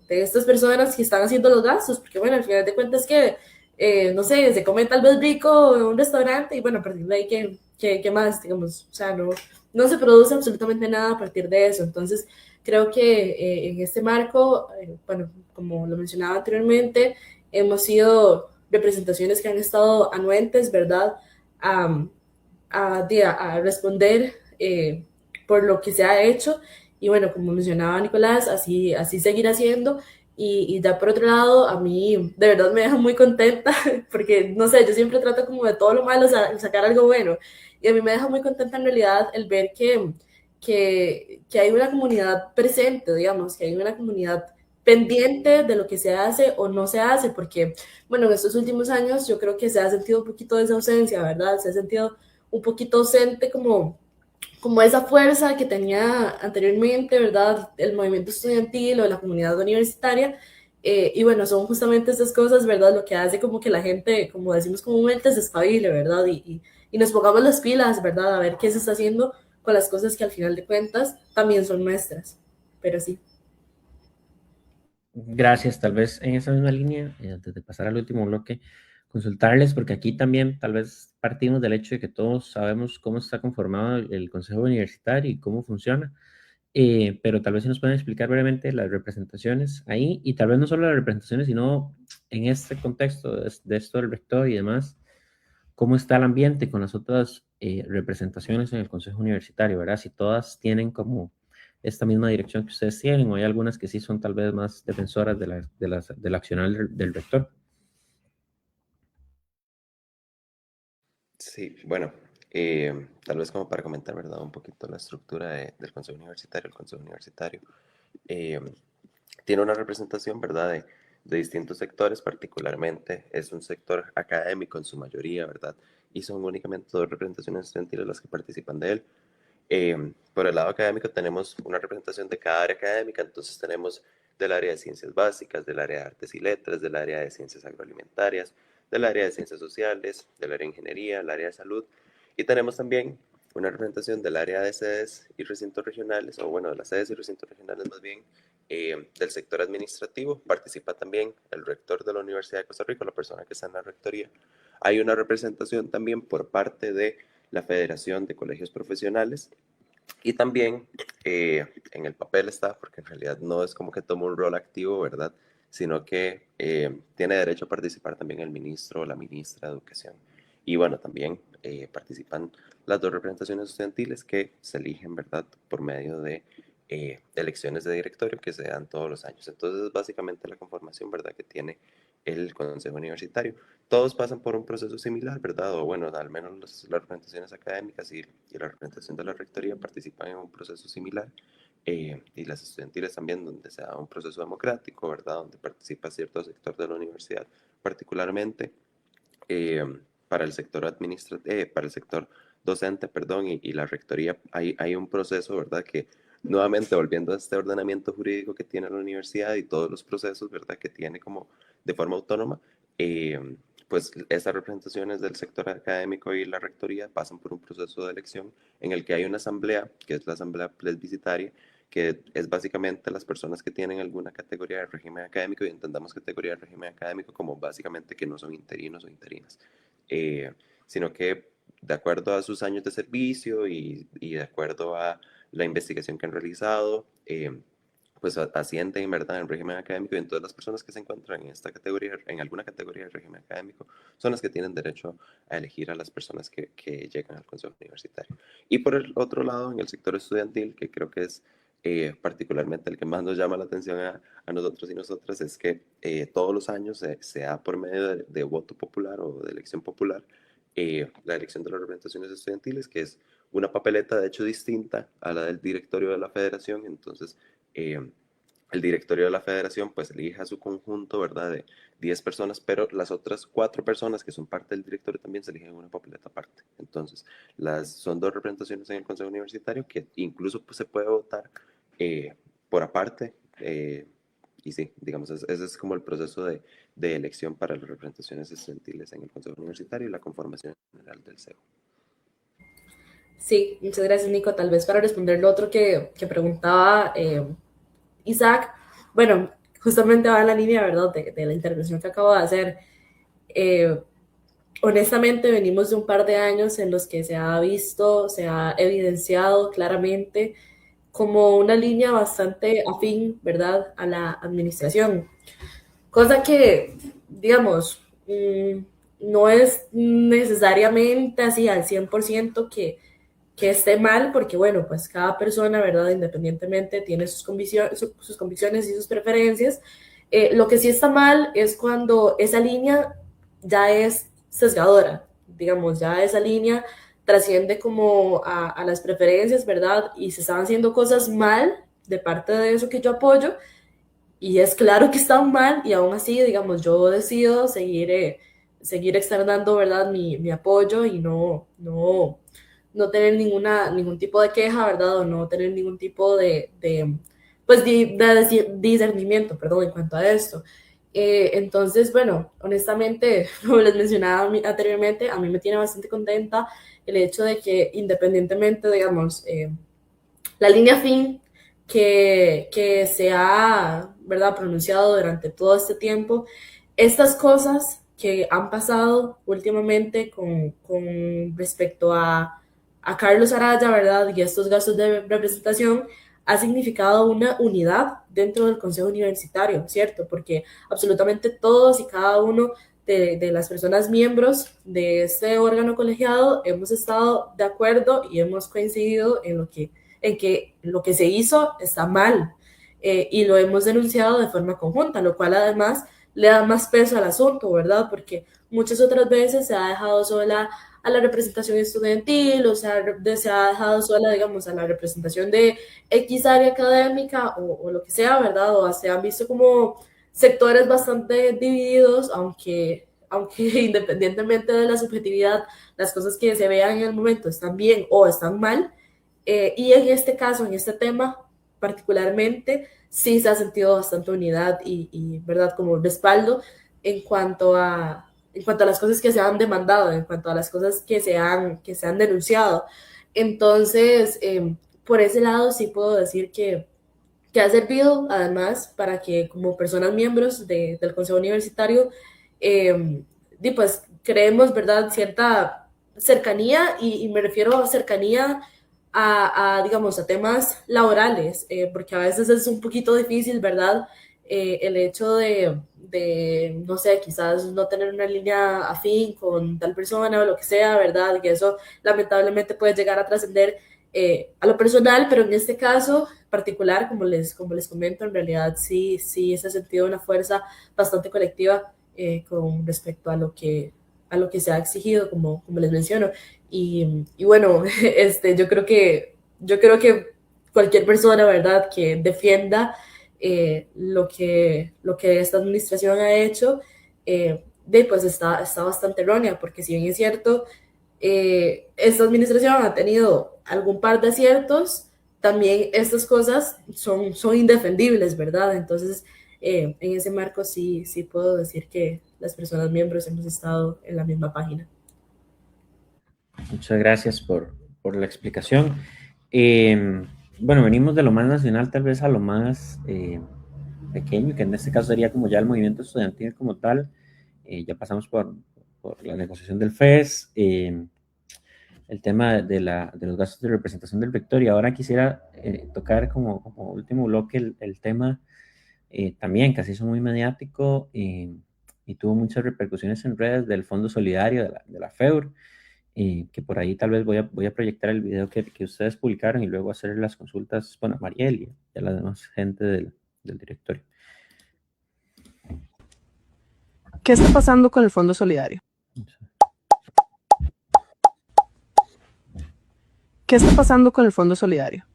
estas personas que están haciendo los gastos, porque bueno, al final de cuentas que, no sé, se come tal vez rico en un restaurante y bueno, a partir de ahí, ¿qué más? Digamos, o sea, no se produce absolutamente nada a partir de eso. Entonces, creo que en este marco, bueno, como lo mencionaba anteriormente, hemos sido representaciones que han estado anuentes, ¿verdad? A, a responder por lo que se ha hecho. Y bueno, como mencionaba Nicolás, así seguirá siendo. Y ya por otro lado, a mí de verdad me deja muy contenta, porque no sé, yo siempre trato como de todo lo malo sacar algo bueno. Y a mí me deja muy contenta en realidad el ver que hay una comunidad presente, digamos, que hay una comunidad pendiente de lo que se hace o no se hace, porque, bueno, en estos últimos años yo creo que se ha sentido un poquito de esa ausencia, ¿verdad? Se ha sentido un poquito ausente como esa fuerza que tenía anteriormente, ¿verdad? El movimiento estudiantil o la comunidad universitaria. Y bueno, son justamente estas cosas, ¿verdad? Lo que hace como que la gente, como decimos comúnmente, se espabile, ¿verdad? Y nos pongamos las pilas, ¿verdad? A ver qué se está haciendo con las cosas que al final de cuentas también son nuestras. Pero sí. Gracias, tal vez en esa misma línea, antes de pasar al último bloque, consultarles, porque aquí también tal vez partimos del hecho de que todos sabemos cómo está conformado el Consejo Universitario y cómo funciona, pero tal vez si nos pueden explicar brevemente las representaciones ahí, y tal vez no solo las representaciones, sino en este contexto de esto del rector y demás, cómo está el ambiente con las otras representaciones en el Consejo Universitario, ¿verdad? Si todas tienen como esta misma dirección que ustedes tienen, o hay algunas que sí son tal vez más defensoras del accionar del rector. Sí, bueno, tal vez como para comentar, ¿verdad? Un poquito la estructura del Consejo Universitario. El Consejo Universitario eh, tiene una representación, ¿verdad? De distintos sectores, particularmente es un sector académico en su mayoría, ¿verdad? Y son únicamente dos representaciones estudiantiles las que participan de él. Por el lado académico tenemos una representación de cada área académica, entonces tenemos del área de ciencias básicas, del área de artes y letras, del área de ciencias agroalimentarias, del área de ciencias sociales, del área de ingeniería, del área de salud, y tenemos también una representación del área de sedes y recintos regionales, o bueno, de las sedes y recintos regionales más bien, del sector administrativo. Participa también el rector de la Universidad de Costa Rica, la persona que está en la rectoría. Hay una representación también por parte de la Federación de Colegios Profesionales, y también en el papel está, porque en realidad no es como que toma un rol activo, ¿verdad? Sino que tiene derecho a participar también el ministro o la ministra de Educación. Y bueno, también participan las dos representaciones estudiantiles que se eligen, ¿verdad? Por medio de elecciones de directorio que se dan todos los años. Entonces, básicamente la conformación, ¿verdad? Que tiene el Consejo Universitario. Todos pasan por un proceso similar, ¿verdad? O bueno, al menos las representaciones académicas y la representación de la rectoría participan en un proceso similar. Y las estudiantiles también, donde se da un proceso democrático, ¿verdad? Donde participa cierto sector de la universidad, particularmente para el sector para el sector docente, perdón, y la rectoría, hay un proceso, ¿verdad? Que nuevamente volviendo a este ordenamiento jurídico que tiene la universidad y todos los procesos, ¿verdad? Que tiene como de forma autónoma, pues estas representaciones del sector académico y la rectoría pasan por un proceso de elección en el que hay una asamblea, que es la asamblea plebiscitaria, que es básicamente las personas que tienen alguna categoría de régimen académico, y entendamos categoría de régimen académico como básicamente que no son interinos o interinas, sino que de acuerdo a sus años de servicio y de acuerdo a la investigación que han realizado, pues ascienden, ¿verdad?, en régimen académico, y entonces las personas que se encuentran en esta categoría, en alguna categoría de régimen académico, son las que tienen derecho a elegir a las personas que llegan al Consejo Universitario. Y por el otro lado, en el sector estudiantil, que creo que es particularmente el que más nos llama la atención a nosotros y nosotras, es que todos los años se da por medio de voto popular o de elección popular la elección de las representaciones estudiantiles, que es una papeleta de hecho distinta a la del directorio de la federación. Entonces, el directorio de la federación pues elige a su conjunto, ¿verdad?, de 10 personas, pero las otras 4 personas que son parte del directorio también se eligen en una papeleta aparte. Entonces, son 2 representaciones en el Consejo Universitario que incluso pues, se puede votar por aparte. Y sí, digamos, ese es como el proceso de elección para las representaciones estudiantiles en el Consejo Universitario y la conformación general del CEO. Sí, muchas gracias, Nico. Tal vez para responder lo otro que preguntaba Isaac, bueno, justamente va en la línea, ¿verdad?, de la intervención que acabo de hacer. Honestamente, venimos de un par de años en los que se ha visto, se ha evidenciado claramente como una línea bastante afín, ¿verdad?, a la administración. Cosa que, digamos, no es necesariamente así al 100% que esté mal, porque bueno, pues cada persona, ¿verdad?, independientemente tiene sus convicciones y sus preferencias. Lo que sí está mal es cuando esa línea ya es sesgadora, digamos, ya esa línea trasciende como a las preferencias, ¿verdad? Y se están haciendo cosas mal de parte de eso que yo apoyo, y es claro que están mal, y aún así, digamos, yo decido seguir externando, ¿verdad?, mi apoyo y no tener ningún tipo de queja, ¿verdad? O no tener ningún tipo pues, de discernimiento, perdón, en cuanto a esto. Entonces, bueno, honestamente, como les mencionaba anteriormente, a mí me tiene bastante contenta el hecho de que independientemente, digamos, la línea fin que se ha, ¿verdad?, pronunciado durante todo este tiempo, estas cosas que han pasado últimamente con respecto a Carlos Araya, ¿verdad?, y estos gastos de representación, ha significado una unidad dentro del Consejo Universitario, ¿cierto? Porque absolutamente todos y cada uno de las personas miembros de este órgano colegiado hemos estado de acuerdo y hemos coincidido en que lo que se hizo está mal, y lo hemos denunciado de forma conjunta, lo cual además le da más peso al asunto, ¿verdad? Porque muchas otras veces se ha dejado sola a la representación estudiantil, o sea, se ha dejado sola, digamos, a la representación de X área académica o lo que sea, ¿verdad? O se han visto como sectores bastante divididos, aunque independientemente de la subjetividad, las cosas que se vean en el momento están bien o están mal. Y en este caso, en este tema particularmente, sí se ha sentido bastante unidad y ¿verdad?, como respaldo en cuanto a las cosas que se han demandado, en cuanto a las cosas que se han denunciado. Entonces, por ese lado sí puedo decir que ha servido además para que como personas miembros del Consejo Universitario, pues creemos, ¿verdad?, cierta cercanía y me refiero a cercanía digamos, a temas laborales, porque a veces es un poquito difícil, ¿verdad? El hecho no sé, quizás no tener una línea afín con tal persona o lo que sea, ¿verdad? Que eso lamentablemente puede llegar a trascender a lo personal, pero en este caso particular, como les comento, en realidad sí se ha sentido una fuerza bastante colectiva con respecto a lo que se ha exigido, como les menciono. Y bueno, yo creo que cualquier persona, ¿verdad?, que defienda lo que esta administración ha hecho, pues está bastante errónea, porque si bien es cierto, esta administración ha tenido algún par de aciertos, también estas cosas son indefendibles, ¿verdad? Entonces, en ese marco sí puedo decir que las personas miembros hemos estado en la misma página. Muchas gracias por la explicación. Bueno, venimos de lo más nacional tal vez a lo más pequeño, que en este caso sería como ya el movimiento estudiantil como tal. Ya pasamos por la negociación del FES, el tema de los gastos de representación del rector, y ahora quisiera tocar como último bloque el tema también que se hizo muy mediático y tuvo muchas repercusiones en redes del Fondo Solidario de la FEUR, que por ahí tal vez voy a proyectar el video que ustedes publicaron y luego hacer las consultas, bueno, a Mariel y a la demás gente del directorio. ¿Qué está pasando con el Fondo Solidario? ¿Qué está pasando con el Fondo Solidario?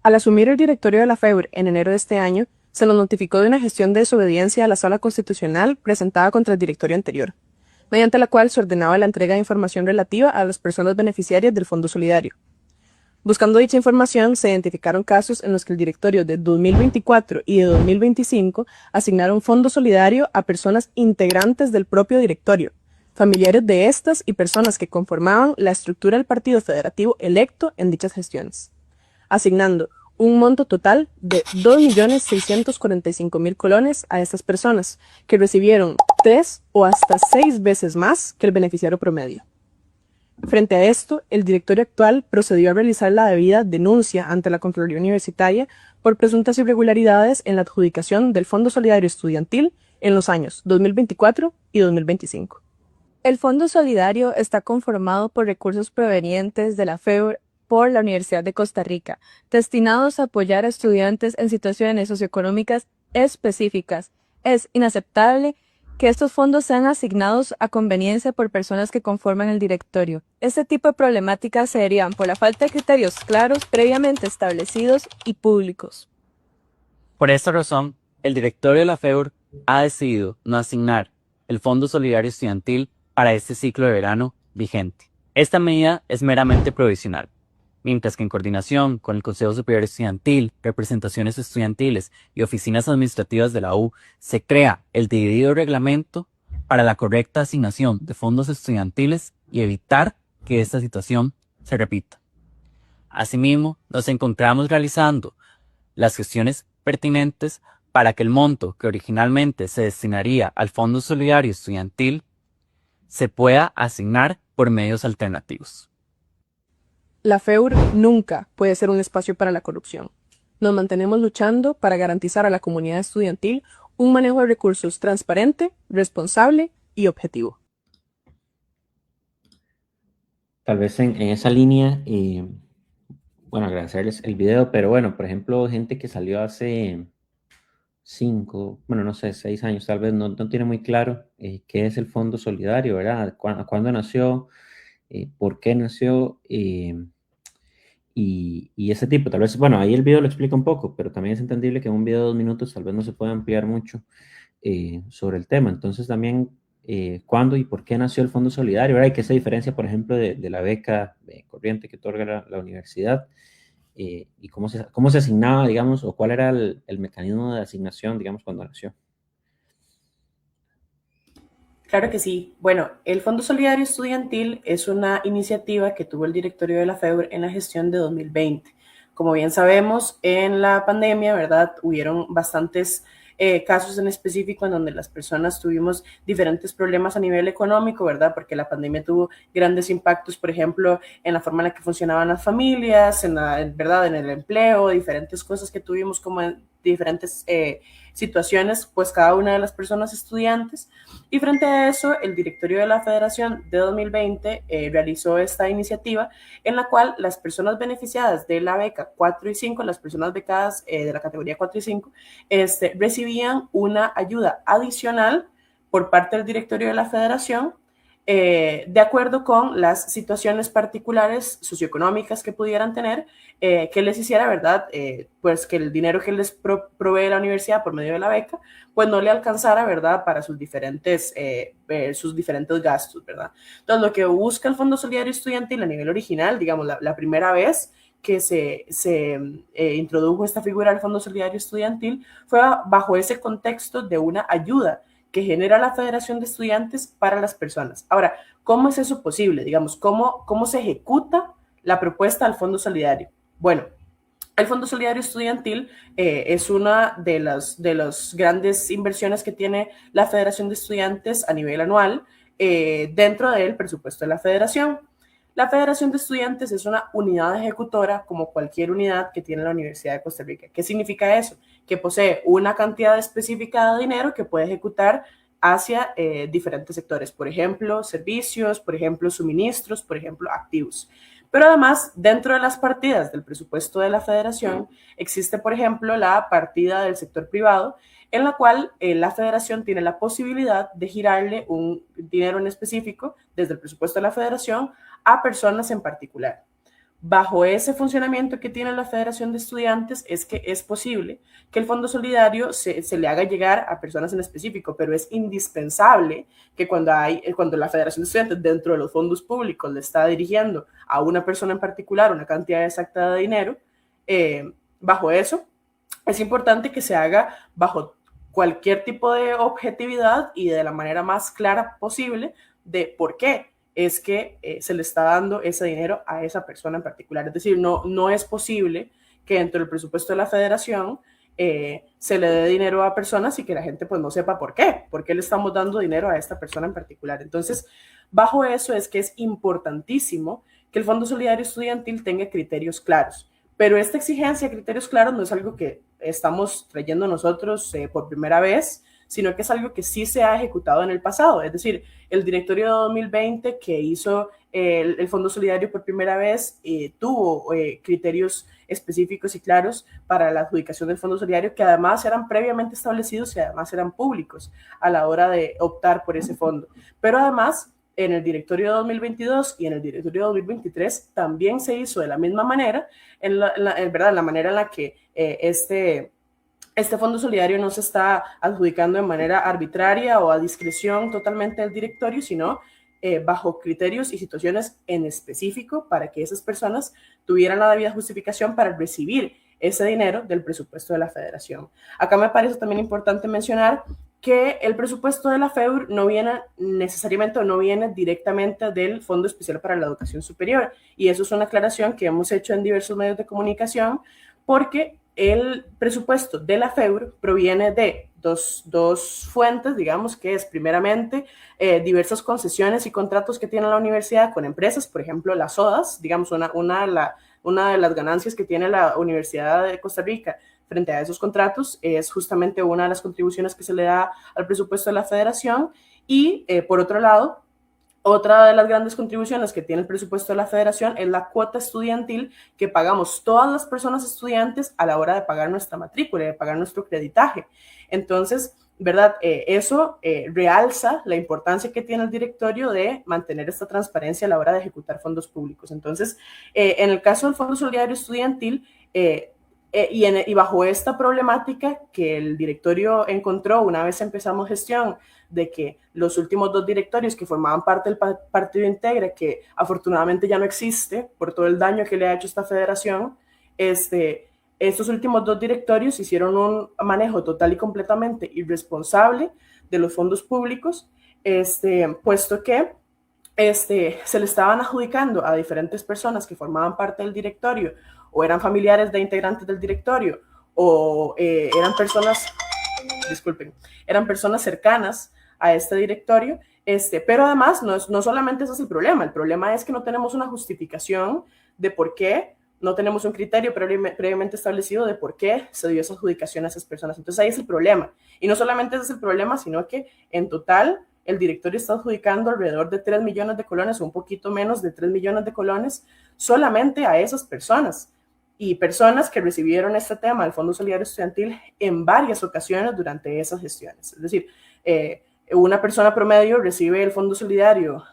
Al asumir el directorio de la FEUR en enero de este año, se nos notificó de una gestión de desobediencia a la sala constitucional presentada contra el directorio anterior, mediante la cual se ordenaba la entrega de información relativa a las personas beneficiarias del Fondo Solidario. Buscando dicha información, se identificaron casos en los que el directorio de 2024 y de 2025 asignaron Fondo Solidario a personas integrantes del propio directorio, familiares de estas y personas que conformaban la estructura del partido federativo electo en dichas gestiones, asignando un monto total de 2.645.000 colones a estas personas, que recibieron 3 o hasta 6 veces más que el beneficiario promedio. Frente a esto, el directorio actual procedió a realizar la debida denuncia ante la Contraloría Universitaria por presuntas irregularidades en la adjudicación del Fondo Solidario Estudiantil en los años 2024 y 2025. El Fondo Solidario está conformado por recursos provenientes de la FEUR por la Universidad de Costa Rica, destinados a apoyar a estudiantes en situaciones socioeconómicas específicas. Es inaceptable que estos fondos sean asignados a conveniencia por personas que conforman el directorio. Este tipo de problemáticas se derivan por la falta de criterios claros previamente establecidos y públicos. Por esta razón, el directorio de la FEUR ha decidido no asignar el Fondo Solidario Estudiantil para este ciclo de verano vigente. Esta medida es meramente provisional, mientras que en coordinación con el Consejo Superior Estudiantil, representaciones estudiantiles y oficinas administrativas de la U, se crea el dividido reglamento para la correcta asignación de fondos estudiantiles y evitar que esta situación se repita. Asimismo, nos encontramos realizando las gestiones pertinentes para que el monto que originalmente se destinaría al Fondo Solidario Estudiantil se pueda asignar por medios alternativos. La FEUR nunca puede ser un espacio para la corrupción. Nos mantenemos luchando para garantizar a la comunidad estudiantil un manejo de recursos transparente, responsable y objetivo. Tal vez en esa línea, bueno, agradecerles el video, pero bueno, por ejemplo, gente que salió hace 5, bueno, no sé, 6 años, tal vez no tiene muy claro qué es el Fondo Solidario, ¿verdad? ¿Cuándo nació? ¿Por qué nació? Y ese tipo, tal vez, bueno, ahí el video lo explica un poco, pero también es entendible que en un video de 2 minutos tal vez no se pueda ampliar mucho sobre el tema. Entonces también, ¿cuándo y por qué nació el Fondo Solidario? ¿Verdad? Y qué se diferencia, por ejemplo, de la beca corriente que otorga la universidad. Y cómo se asignaba, digamos, o cuál era el mecanismo de asignación, digamos, cuando nació. Claro que sí. Bueno, el Fondo Solidario Estudiantil es una iniciativa que tuvo el directorio de la FEUR en la gestión de 2020. Como bien sabemos, en la pandemia, ¿verdad? Hubieron bastantes casos en específico en donde las personas tuvimos diferentes problemas a nivel económico, ¿verdad? Porque la pandemia tuvo grandes impactos, por ejemplo, en la forma en la que funcionaban las familias, ¿verdad? En el empleo, diferentes cosas que tuvimos como en diferentes situaciones, pues cada una de las personas estudiantes. Y frente a eso, el directorio de la Federación de 2020 realizó esta iniciativa en la cual las personas beneficiadas de la beca 4 y 5, las personas becadas de la categoría 4 y 5, recibían una ayuda adicional por parte del directorio de la Federación de acuerdo con las situaciones particulares socioeconómicas que pudieran tener, que les hiciera, ¿verdad? Pues que el dinero que les provee la universidad por medio de la beca, pues no le alcanzara, ¿verdad? Para sus diferentes gastos, ¿verdad? Entonces, lo que busca el Fondo Solidario Estudiantil a nivel original, digamos, la primera vez que se introdujo esta figura del Fondo Solidario Estudiantil fue bajo ese contexto de una ayuda que genera la Federación de Estudiantes para las personas. Ahora, ¿cómo es eso posible? Digamos, ¿cómo se ejecuta la propuesta del Fondo Solidario? Bueno, el Fondo Solidario Estudiantil es una de las grandes inversiones que tiene la Federación de Estudiantes a nivel anual dentro del presupuesto de la Federación. La Federación de Estudiantes es una unidad ejecutora como cualquier unidad que tiene la Universidad de Costa Rica. ¿Qué significa eso? Que posee una cantidad específica de dinero que puede ejecutar hacia diferentes sectores, por ejemplo, servicios, por ejemplo, suministros, por ejemplo, activos. Pero además, dentro de las partidas del presupuesto de la Federación, existe, por ejemplo, la partida del sector privado, en la cual la Federación tiene la posibilidad de girarle un dinero en específico desde el presupuesto de la Federación a personas en particular. Bajo ese funcionamiento que tiene la Federación de Estudiantes es que es posible que el Fondo Solidario se le haga llegar a personas en específico, pero es indispensable que cuando la Federación de Estudiantes dentro de los fondos públicos le está dirigiendo a una persona en particular una cantidad exacta de dinero, bajo eso es importante que se haga bajo cualquier tipo de objetividad y de la manera más clara posible de por qué es que se le está dando ese dinero a esa persona en particular. Es decir, no es posible que dentro del presupuesto de la Federación se le dé dinero a personas y que la gente pues no sepa por qué le estamos dando dinero a esta persona en particular. Entonces, bajo eso es que es importantísimo que el Fondo Solidario Estudiantil tenga criterios claros. Pero esta exigencia de criterios claros no es algo que estamos trayendo nosotros por primera vez, sino que es algo que sí se ha ejecutado en el pasado. Es decir, el directorio de 2020 que hizo el Fondo Solidario por primera vez tuvo criterios específicos y claros para la adjudicación del Fondo Solidario que además eran previamente establecidos y además eran públicos a la hora de optar por ese fondo. Pero además, en el directorio de 2022 y en el directorio de 2023 también se hizo de la misma manera, ¿verdad? La manera en la que este Fondo Solidario no se está adjudicando de manera arbitraria o a discreción totalmente del directorio, sino bajo criterios y situaciones en específico para que esas personas tuvieran la debida justificación para recibir ese dinero del presupuesto de la Federación. Acá me parece también importante mencionar que el presupuesto de la FEUR no viene necesariamente o no viene directamente del Fondo Especial para la Educación Superior. Y eso es una aclaración que hemos hecho en diversos medios de comunicación porque el presupuesto de la FEUR proviene de dos fuentes, digamos, que es primeramente diversas concesiones y contratos que tiene la universidad con empresas, por ejemplo, las SODAS, digamos, una de las ganancias que tiene la Universidad de Costa Rica frente a esos contratos es justamente una de las contribuciones que se le da al presupuesto de la Federación y, por otro lado, otra de las grandes contribuciones que tiene el presupuesto de la Federación es la cuota estudiantil que pagamos todas las personas estudiantes a la hora de pagar nuestra matrícula, de pagar nuestro creditaje. Entonces, ¿verdad? Eso realza la importancia que tiene el directorio de mantener esta transparencia a la hora de ejecutar fondos públicos. Entonces, en el caso del Fondo Solidario Estudiantil, y bajo esta problemática que el directorio encontró una vez empezamos gestión, de que los últimos dos directorios que formaban parte del Partido Integra, que afortunadamente ya no existe por todo el daño que le ha hecho esta federación, estos últimos dos directorios hicieron un manejo total y completamente irresponsable de los fondos públicos, puesto que se le estaban adjudicando a diferentes personas que formaban parte del directorio o eran familiares de integrantes del directorio o eran personas, disculpen, eran personas cercanas a este directorio, pero además no solamente ese es el problema es que no tenemos una justificación de por qué, no tenemos un criterio previamente establecido de por qué se dio esa adjudicación a esas personas. Entonces ahí es el problema. Y no solamente ese es el problema, sino que en total el directorio está adjudicando alrededor de 3 millones de colones o un poquito menos de 3 millones de colones solamente a esas personas. Y personas que recibieron este tema del Fondo Solidario Estudiantil en varias ocasiones durante esas gestiones. Es decir, una persona promedio recibe el Fondo Solidario,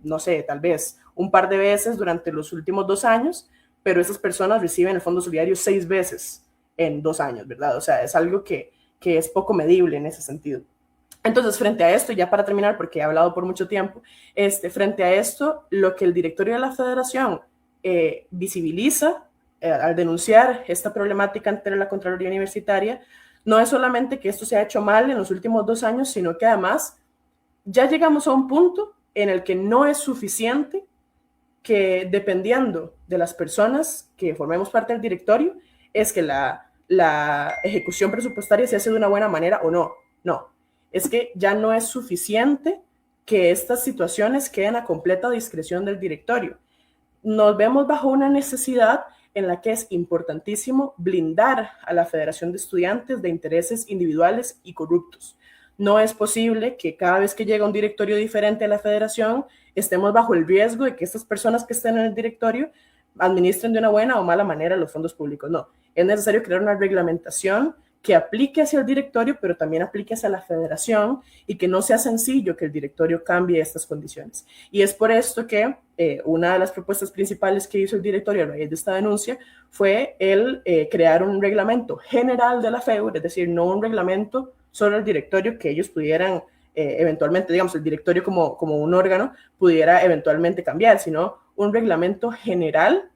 no sé, tal vez un par de veces durante los últimos 2 años, pero esas personas reciben el Fondo Solidario 6 veces en 2 años, ¿verdad? O sea, es algo que es poco medible en ese sentido. Entonces, frente a esto, ya para terminar, porque he hablado por mucho tiempo, frente a esto, lo que el directorio de la Federación visibiliza al denunciar esta problemática ante la Contraloría Universitaria, no es solamente que esto se ha hecho mal en los últimos 2 años, sino que además ya llegamos a un punto en el que no es suficiente que dependiendo de las personas que formemos parte del directorio, es que la ejecución presupuestaria se hace de una buena manera o no. No, es que ya no es suficiente que estas situaciones queden a completa discreción del directorio. Nos vemos bajo una necesidad en la que es importantísimo blindar a la Federación de Estudiantes de intereses individuales y corruptos. No es posible que cada vez que llega un directorio diferente a la Federación estemos bajo el riesgo de que estas personas que estén en el directorio administren de una buena o mala manera los fondos públicos. No, es necesario crear una reglamentación que aplique hacia el directorio, pero también aplique hacia la Federación y que no sea sencillo que el directorio cambie estas condiciones. Y es por esto que una de las propuestas principales que hizo el directorio a raíz de esta denuncia fue el crear un reglamento general de la FEUR, es decir, no un reglamento solo el directorio que ellos pudieran eventualmente, digamos, el directorio como un órgano pudiera eventualmente cambiar, sino un reglamento general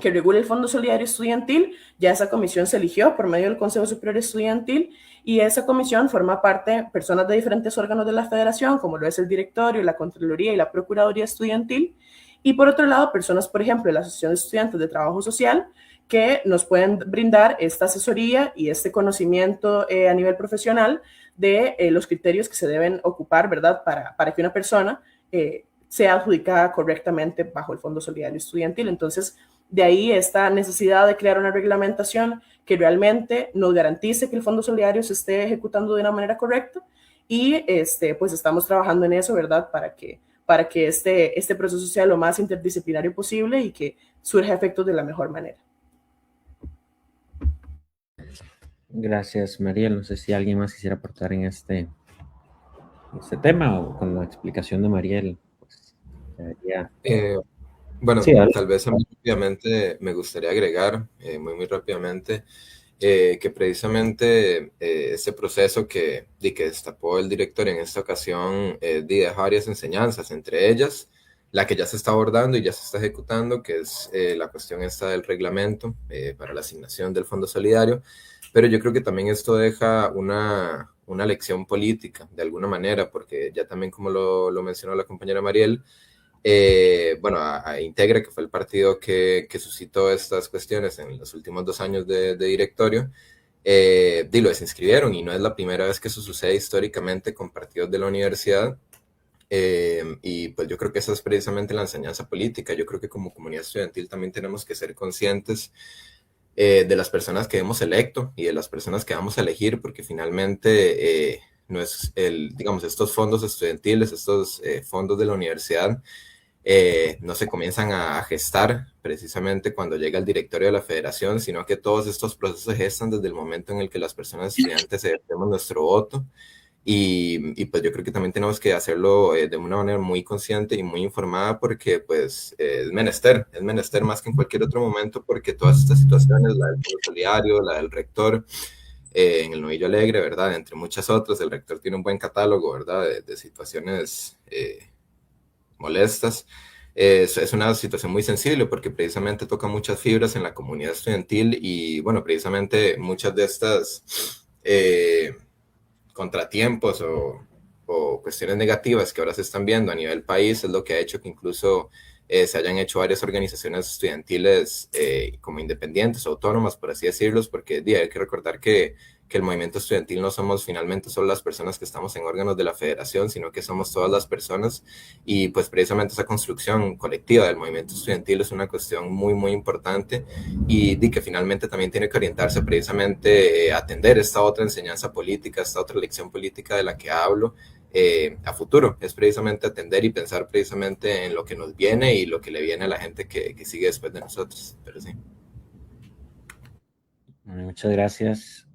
que regule el Fondo Solidario Estudiantil. Ya esa comisión se eligió por medio del Consejo Superior Estudiantil y esa comisión forma parte personas de diferentes órganos de la Federación, como lo es el directorio, la Contraloría y la Procuraduría Estudiantil. Y por otro lado, personas, por ejemplo, de la Asociación de Estudiantes de Trabajo Social, que nos pueden brindar esta asesoría y este conocimiento a nivel profesional de los criterios que se deben ocupar, ¿verdad?, para que una persona sea adjudicada correctamente bajo el Fondo Solidario Estudiantil. Entonces, de ahí esta necesidad de crear una reglamentación que realmente nos garantice que el Fondo Solidario se esté ejecutando de una manera correcta y pues estamos trabajando en eso, ¿verdad?, para que este proceso sea lo más interdisciplinario posible y que surja efectos de la mejor manera. Gracias, Mariel. No sé si alguien más quisiera aportar en este tema o con la explicación de Mariel. Pues, ya. Bueno, Sí, tal vez a mí rápidamente me gustaría agregar, muy rápidamente, que precisamente este proceso que destapó el director en esta ocasión deja varias enseñanzas, entre ellas la que ya se está abordando y ya se está ejecutando, que es la cuestión esta del reglamento para la asignación del Fondo Solidario, pero yo creo que también esto deja una lección política, de alguna manera, porque ya también como lo mencionó la compañera Mariel, bueno, a Integra, que fue el partido que suscitó estas cuestiones en los últimos 2 años de directorio, lo desinscribieron y no es la primera vez que eso sucede históricamente con partidos de la universidad. Y pues yo creo que esa es precisamente la enseñanza política. Yo creo que como comunidad estudiantil también tenemos que ser conscientes de las personas que hemos electo y de las personas que vamos a elegir, porque finalmente no es digamos, estos fondos estudiantiles, estos fondos de la universidad, no se comienzan a gestar precisamente cuando llega el directorio de la federación, sino que todos estos procesos se gestan desde el momento en el que las personas estudiantes ejercemos nuestro voto. Y pues yo creo que también tenemos que hacerlo de una manera muy consciente y muy informada, porque pues es menester más que en cualquier otro momento, porque todas estas situaciones, la del Fondo Solidario, la del rector, en el Novillo Alegre, ¿verdad?, entre muchas otras, el rector tiene un buen catálogo, ¿verdad?, de situaciones molestas. Es una situación muy sensible porque precisamente toca muchas fibras en la comunidad estudiantil y, bueno, precisamente muchas de estas contratiempos o o cuestiones negativas que ahora se están viendo a nivel país es lo que ha hecho que incluso se hayan hecho varias organizaciones estudiantiles como independientes, autónomas, por así decirlos, porque hay que recordar que el movimiento estudiantil no somos finalmente solo las personas que estamos en órganos de la federación, sino que somos todas las personas, y pues precisamente esa construcción colectiva del movimiento estudiantil es una cuestión muy, muy importante, y que finalmente también tiene que orientarse precisamente a atender esta otra enseñanza política, esta otra lección política de la que hablo, a futuro. Es precisamente atender y pensar precisamente en lo que nos viene y lo que le viene a la gente que sigue después de nosotros. Pero sí. Muchas gracias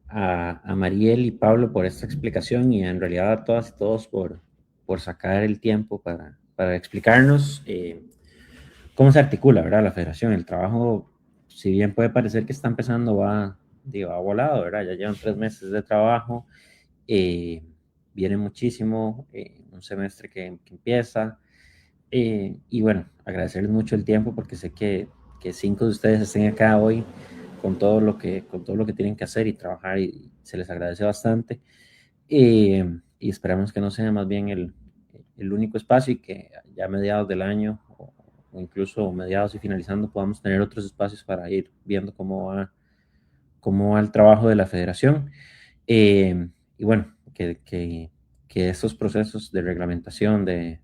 a Mariel y Pablo por esta explicación, y en realidad a todas y todos por sacar el tiempo para explicarnos cómo se articula, ¿verdad?, la federación. El trabajo, si bien puede parecer que está empezando, va volado, ¿verdad? Ya llevan 3 meses de trabajo, viene muchísimo, un semestre que empieza, y bueno, agradecerles mucho el tiempo, porque sé que 5 de ustedes estén acá hoy con todo lo que tienen que hacer y trabajar, y se les agradece bastante, y esperamos que no sea más bien el único espacio, y que ya a mediados del año o incluso mediados y finalizando podamos tener otros espacios para ir viendo cómo va el trabajo de la federación, y bueno, que estos procesos de reglamentación, de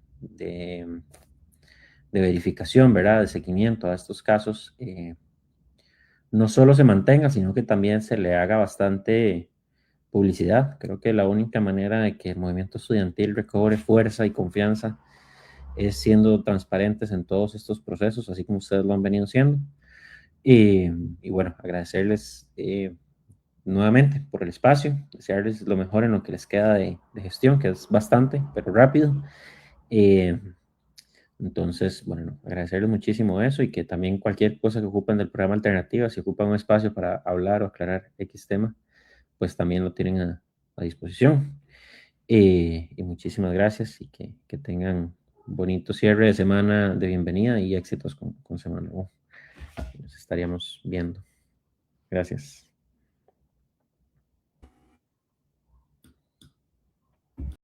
verificación, ¿verdad?, de seguimiento a estos casos, no solo se mantenga, sino que también se le haga bastante publicidad. Creo que la única manera de que el movimiento estudiantil recobre fuerza y confianza es siendo transparentes en todos estos procesos, así como ustedes lo han venido siendo. Y bueno, agradecerles nuevamente por el espacio, desearles lo mejor en lo que les queda de gestión, que es bastante, pero rápido. Entonces, bueno, agradecerles muchísimo eso, y que también cualquier cosa que ocupen del programa Alternativa, si ocupan un espacio para hablar o aclarar X tema, pues también lo tienen a disposición. Y muchísimas gracias, y que tengan un bonito cierre de semana de bienvenida y éxitos con Semana U. Nos estaríamos viendo. Gracias.